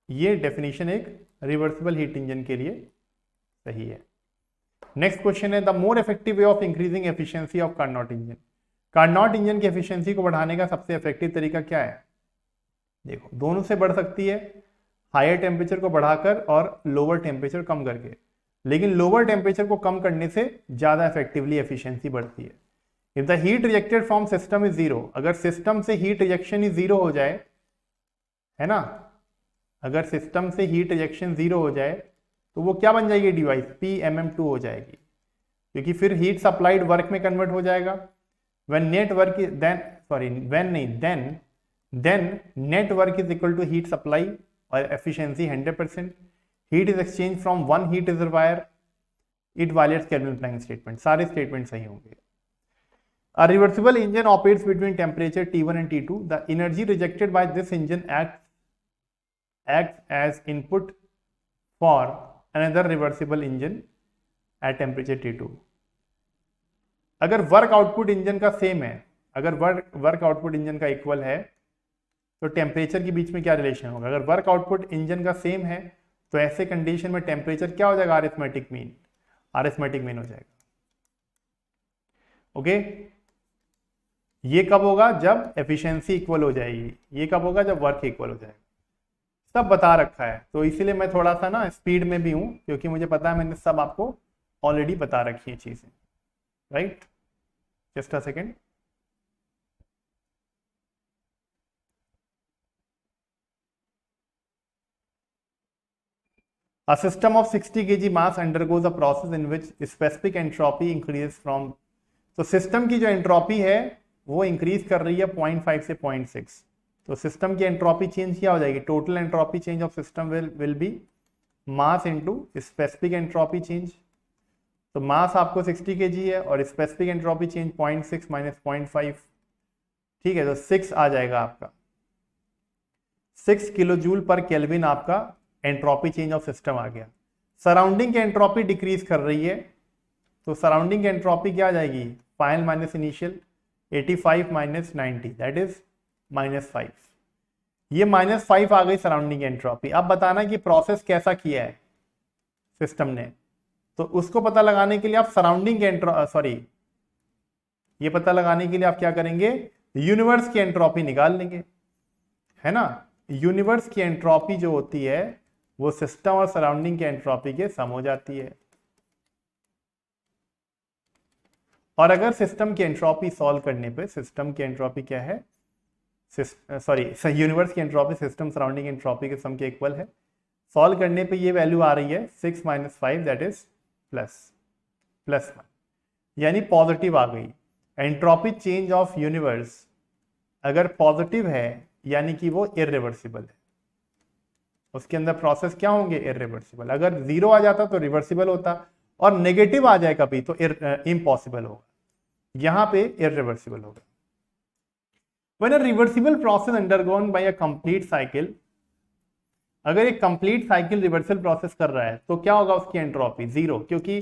ये डेफिनेशन एक रिवर्सिबल हीट इंजन के लिए सही है। नेक्स्ट क्वेश्चन है the more effective way of increasing efficiency of Carnot engine. Carnot engine की एफिशिएंसी को बढ़ाने का सबसे इफेक्टिव तरीका क्या है? देखो, दोनों से बढ़ सकती है, हायर टेम्परेचर को बढ़ाकर और लोअर टेम्परेचर कम करके, लेकिन लोअर टेम्परेचर को कम करने से ज्यादा इफेक्टिवली एफिशिएंसी बढ़ती है। If the heat rejected from system is zero, अगर सिस्टम से हीट रिजेक्शन ही जीरो हो जाए, है ना, अगर सिस्टम से हीट रिजेक्शन जीरो हो जाए तो वो क्या बन जाएगी डिवाइस? PMM2 हो जाएगी, क्योंकि फिर हीट सप्लाइड वर्क में कन्वर्ट हो जाएगा। When net work then sorry when नहीं then net work is equal to heat supply और efficiency 100%। Heat is exchange from one heat reservoir, it violates Kelvin Planck statement. सारे statement सही होंगे। A reversible engine operates between temperature T1 and T2. The energy rejected by this engine acts as input for another reversible engine at temperature T2. अगर work output engine का same है, अगर work output engine का equal है, तो temperature के बीच में क्या रिलेशन होगा? अगर वर्क आउटपुट इंजन का सेम है तो ऐसे कंडीशन में टेम्परेचर क्या हो जाएगा? अरिथमेटिक मीन हो जाएगा। ओके, ये कब होगा? जब एफिशिएंसी इक्वल हो जाएगी। ये कब होगा? जब वर्क इक्वल हो जाएगा। सब बता रखा है, तो इसीलिए मैं थोड़ा सा ना स्पीड में भी हूं, क्योंकि मुझे पता है मैंने सब आपको ऑलरेडी बता रखी है चीजें, right. Just a second. A system of 60 kg mass undergoes a process in which specific entropy increases from, तो सिस्टम की जो एंट्रोपी है वो इंक्रीज कर रही है 0.5 से 0.6। तो सिस्टम की एंट्रोपी चेंज क्या हो जाएगी? Total entropy change of system will be mass into specific entropy change. तो मास आपको 60 kg है और स्पेसिफिक एंट्रोपी चेंज 0.6 माइनस 0.5, ठीक है, तो 6 आ जाएगा आपका। 6 किलो जूल पर केल्विन आपका एंट्रोपी चेंज ऑफ सिस्टम आ गया। सराउंडिंग की एंट्रोपी डिक्रीज कर रही है, तो सराउंडिंग की एंट्रोपी क्या आ जाएगी? Final minus initial, 85 minus 90 that is -5। ये -5 आ गई सराउंडिंग एंट्रोपी। अब बताना कि प्रोसेस कैसा किया है सिस्टम ने, तो उसको पता लगाने के लिए आप सराउंडिंग ये पता लगाने के लिए आप क्या करेंगे? यूनिवर्स की एंट्रोपी निकाल लेंगे, है ना। यूनिवर्स की एंट्रोपी जो होती है वो सिस्टम और सराउंडिंग की एंट्रोपी के सम हो जाती है। और अगर सिस्टम की एंट्रोपी सॉल्व करने पे, सिस्टम की एंट्रोपी क्या है? यूनिवर्स की एंट्रोपी सिस्टम सराउंडिंग एंट्रोपी के सम के इक्वल है। सॉल्व करने पे ये वैल्यू आ रही है 6 माइनस 5 दैट इज +1, यानी पॉजिटिव आ गई। एंट्रोपी चेंज ऑफ यूनिवर्स अगर पॉजिटिव है यानी कि वो इरिवर्सिबल है, उसके अंदर प्रोसेस क्या होंगे? इरिवर्सिबल। अगर 0 आ जाता तो रिवर्सिबल होता, और नेगेटिव आ जाए कभी तो इम्पॉसिबल होगा, यहां पे इरिवर्सिबल होगा। When a reversible process undergone by a complete cycle, अगर एक कंप्लीट साइकिल रिवर्सल प्रोसेस कर रहा है तो क्या होगा? उसकी एंट्रोपी 0, क्योंकि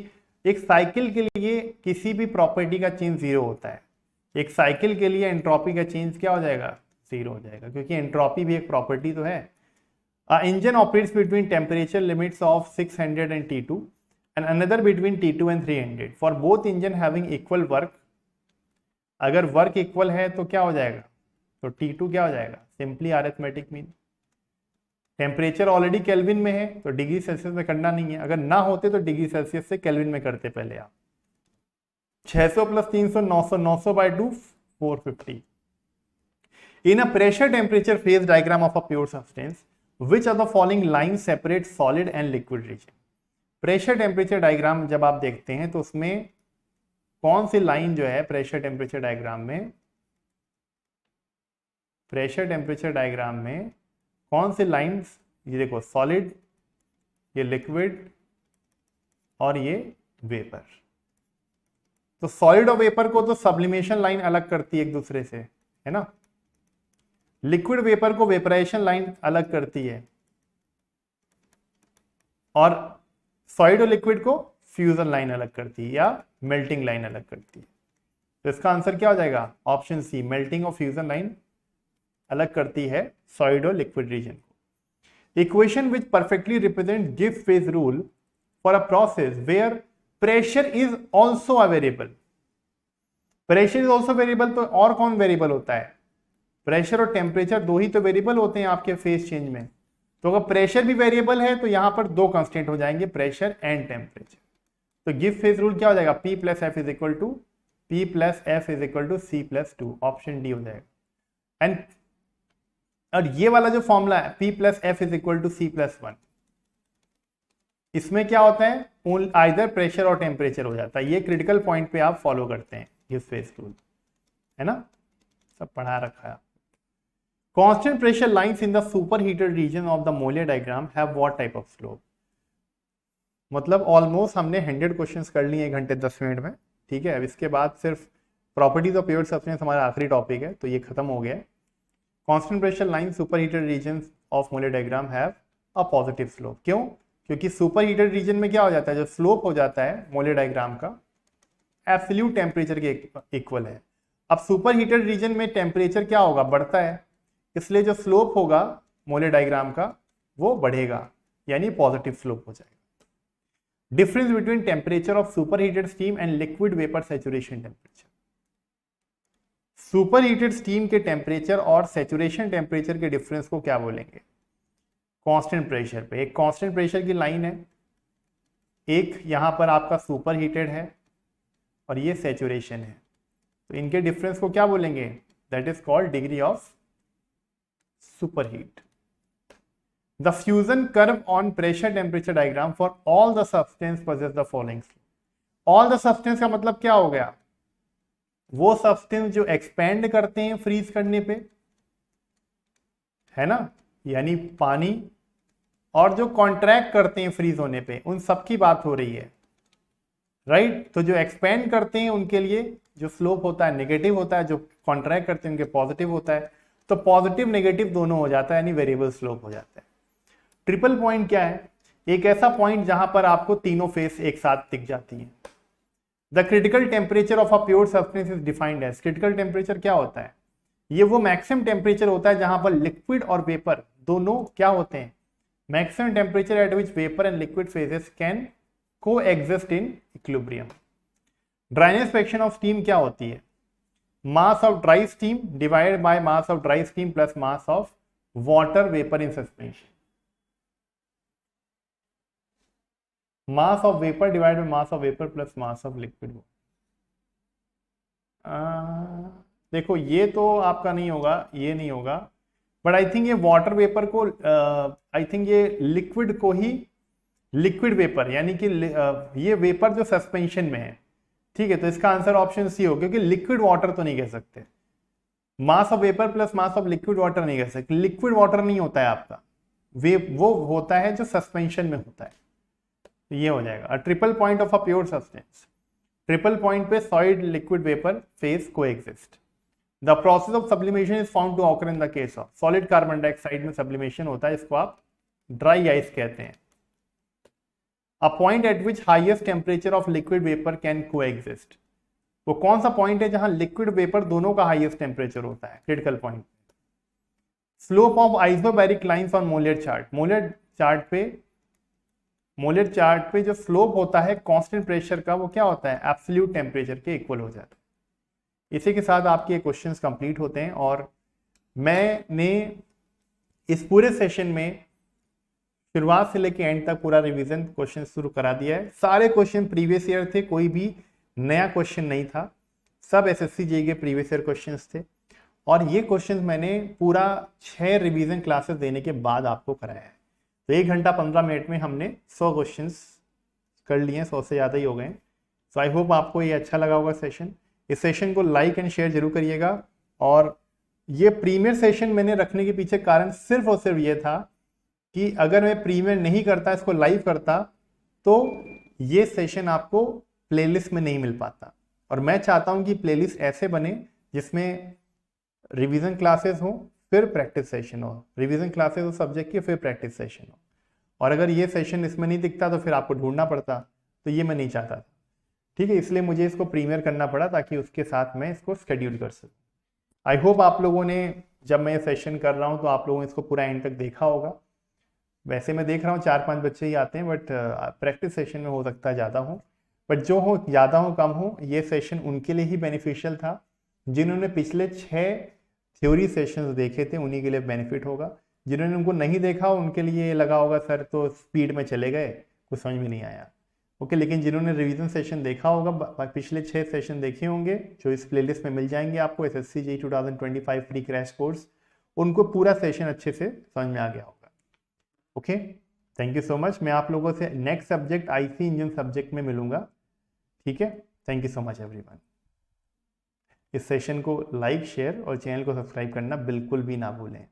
एक साइकिल के लिए किसी भी प्रॉपर्टी का चेंज 0 होता है। एक साइकिल के लिए एंट्रोपी का चेंज क्या हो जाएगा? 0 हो जाएगा, क्योंकि एंट्रोपी भी एक प्रॉपर्टी तो है। Engine operates between temperature limits of 600 and T2 and another between T2 and 300 for both engine having equal work। अगर वर्क इक्वल है तो क्या हो जाएगा? तो T2 क्या हो जाएगा? Simply arithmetic mean. Temperature already kelvin में है तो डिग्री सेल्सियस में करना नहीं है, अगर ना होते तो डिग्री सेल्सियस से केल्विन में करते पहले आप। 600 + 300 900, 900 by 2 450। In a pressure temperature phase diagram of a pure substance, which of the following lines separate solid and liquid region? Pressure temperature diagram जब आप देखते हैं तो उसमें कौन सी लाइन जो है प्रेशर टेम्परेचर डायग्राम में, प्रेशर टेम्परेचर डायग्राम में कौन सी लाइंस, ये देखो सॉलिड ये लिक्विड और ये वेपर। तो सॉलिड और वेपर को तो सब्लिमेशन लाइन अलग करती है एक दूसरे से, है ना। लिक्विड वेपर को वेपराइजेशन लाइन अलग करती है, और सॉलिड और लिक्विड को फ्यूजन लाइन अलग करती है या मेल्टिंग लाइन अलग करती है। तो इसका आंसर क्या हो जाएगा, ऑप्शन सी, मेल्टिंग और फ्यूजन लाइन अलग करती है सॉलिड और लिक्विड रीजन को। Equation which perfectly represent Gibbs phase rule for a process where pressure is also a variable. Pressure is also variable, तो और कौन वेरिएबल होता है, प्रेशर और टेम्परेचर दो ही तो वेरिएबल होते हैं आपके फेज चेंज में। तो अगर प्रेशर भी वेरिएबल है तो यहां पर दो कांस्टेंट हो जाएंगे, प्रेशर एंड टेम्परेचर। तो गिब्स फेज रूल क्या हो जाएगा, P plus F is equal to C plus 2, option D हो जाएगा। एंड और ये वाला जो फॉर्मूला है P plus F is equal to C plus 1, इसमें क्या होता है, आइदर प्रेशर और टेम्परेचर हो जाता है। ये क्रिटिकल पॉइंट पे आप फॉलो करते हैं गिब्स फेज रूल, है ना, सब पढ़ा रखा है। Constant pressure lines in the superheated region of the Mollier diagram have what type of slope? मतलब ऑलमोस्ट हमने 100 क्वेश्चंस कर लिए 1 घंटे 10 मिनट में, ठीक है। अब इसके बाद सिर्फ प्रॉपर्टीज ऑफ प्योर सब्सटेंस हमारा आखिरी टॉपिक है, तो ये खत्म हो गया है। Constant pressure line superheated region of Mollier diagram have a positive slope. क्यों, क्योंकि सुपरहीटेड रीजन में क्या हो जाता है, जो स्लोप हो जाता है मोलियर डायग्राम का एब्सोल्यूट टेम्परेचर के इक्वल है। अब सुपरहीटेड रीजन में टेम्परेचर क्या होगा, बढ़ता है, इसलिए जो स्लोप होगा मोलियर डायग्राम का वो बढ़ेगा, यानी पॉजिटिव स्लोप हो जाएगा। Difference between temperature of superheated steam and liquid vapour saturation temperature. Superheated steam के टेम्परेचर और सैचुरेशन टेम्परेचर के डिफरेंस को क्या बोलेंगे, कांस्टेंट प्रेशर पे। एक कांस्टेंट प्रेशर की लाइन है, एक यहां पर आपका सुपरहीटेड है और ये सैचुरेशन है, तो इनके डिफरेंस को क्या बोलेंगे, that is called degree of superheat. The fusion curve on pressure temperature diagram for all the substance possess the following. all the substance का मतलब क्या हो गया, वो सब्सटेंस जो एक्सपेंड करते हैं फ्रीज करने पे, है ना, यानी पानी, और जो कॉन्ट्रैक्ट करते हैं फ्रीज होने पे, उन सब की बात हो रही है, राइट। तो जो एक्सपेंड करते हैं उनके लिए जो स्लोप होता है नेगेटिव होता है, जो कॉन्ट्रैक्ट करते हैं उनके पॉजिटिव होता है। तो पॉजिटिव नेगेटिव दोनों हो जाता है, यानी वेरिएबल स्लोप हो जाता है। ट्रिपल पॉइंट क्या है, एक ऐसा पॉइंट जहां पर आपको तीनों फेस एक साथ दिख जाती हैं। The critical temperature of a pure substance is defined as, critical temperature क्या होता है, ये वो मैक्सिमम टेम्परेचर होता है जहां पर लिक्विड और वेपर दोनों क्या होते हैं, maximum temperature at which vapour and liquid phases can coexist in equilibrium. Dryness fraction of steam क्या होती है, mass of dry steam divided by mass of dry steam plus mass of water vapor in suspension. Mass of vapor divided by mass of vapor plus mass of liquid. देखो ये तो आपका नहीं होगा, ये नहीं होगा, बट आई थिंक ये वाटर वेपर को, आई थिंक ये लिक्विड को ही, लिक्विड वेपर यानी कि ये वेपर जो सस्पेंशन में है, ठीक है। तो इसका आंसर ऑप्शन सी हो, क्योंकि लिक्विड वाटर तो नहीं कह सकते, mass of vapour plus mass of liquid water नहीं कह सकते। लिक्विड वाटर नहीं होता है आपका, वो होता है जो सस्पेंशन में होता है, तो ये हो जाएगा। Triple point of a pure substance, triple point पे solid liquid vapour phase coexist. The process of sublimation is found to occur in the case of solid carbon dioxide में सब्लिमेशन होता है, इसको आप ड्राई आइस कहते हैं। A point at which highest temperature of liquid vapor can coexist. वो कौन सा पॉइंट है जहां लिक्विड वेपर दोनों का हाईएस्ट टेम्परेचर होता है, critical point. Slope of isobaric lines on Molière chart, Molière chart पे जो स्लोप होता है कांस्टेंट प्रेशर का, वो क्या होता है, एब्सोल्यूट टेम्परेचर के इक्वल हो जाता है। इसी के साथ आपके क्वेश्चंस कंप्लीट होते हैं, और मैंने इस पूरे सेशन में शुरुआत से लेके एंड तक पूरा रिवीजन क्वेश्चन शुरू करा दिया है। सारे क्वेश्चन प्रीवियस ईयर थे, कोई भी नया क्वेश्चन नहीं था, सब एसएससी जेईई के प्रीवियस ईयर क्वेश्चंस थे। और ये क्वेश्चंस मैंने पूरा 6 रिवीजन क्लासेस देने के बाद आपको कराया है। तो 1 घंटा 15 मिनट में हमने 100 क्वेश्चंस कर लिए, 100 से ज़्यादा ही हो गए। सो आई होप आपको ये अच्छा लगा होगा सेशन। इस सेशन को लाइक एंड शेयर जरूर करिएगा। और ये प्रीमियर सेशन मैंने रखने के पीछे कारण सिर्फ और सिर्फ ये था कि अगर मैं प्रीमियर नहीं करता, इसको लाइव करता, तो ये सेशन आपको प्लेलिस्ट में नहीं मिल पाता। और मैं चाहता हूं कि प्लेलिस्ट ऐसे बने जिसमें रिवीजन क्लासेस हो फिर प्रैक्टिस सेशन हो, रिवीजन क्लासेस हो सब्जेक्ट की फिर प्रैक्टिस सेशन हो। और अगर ये सेशन इसमें नहीं दिखता तो फिर आपको ढूंढना पड़ता, तो ये मैं नहीं चाहता था। ठीक है, इसलिए मुझे इसको प्रीमियर करना पड़ा ताकि उसके साथ मैं इसको शेड्यूल कर सकूं। आई होप आप लोगों ने, जब मैं ये सेशन कर रहा हूँ तो आप लोगों ने इसको पूरा एंड तक देखा होगा। वैसे मैं देख रहा हूँ 4-5 बच्चे ही आते हैं, बट प्रैक्टिस सेशन में हो सकता है ज़्यादा हो, बट जो हो ज़्यादा हो कम हो, ये सेशन उनके लिए ही बेनिफिशियल था जिन्होंने पिछले 6 थ्योरी सेशंस देखे थे, उन्हीं के लिए बेनिफिट होगा। जिन्होंने उनको नहीं देखा उनके लिए लगा होगा सर तो स्पीड में चले गए, कुछ समझ में नहीं आया। ओके, लेकिन जिन्होंने रिवीजन सेशन देखा होगा, पिछले 6 सेशन देखे होंगे जो इस प्लेलिस्ट में मिल जाएंगे आपको, SSC JEE 2025 free crash course, उनको पूरा सेशन अच्छे से समझ में आ गया होगा। Okay, thank you so much. मैं आप लोगों से next subject IC engine subject में मिलूंगा। ठीक है, thank you so much everyone. इस सेशन को लाइक, शेयर और चैनल को सब्सक्राइब करना बिल्कुल भी ना भूलें।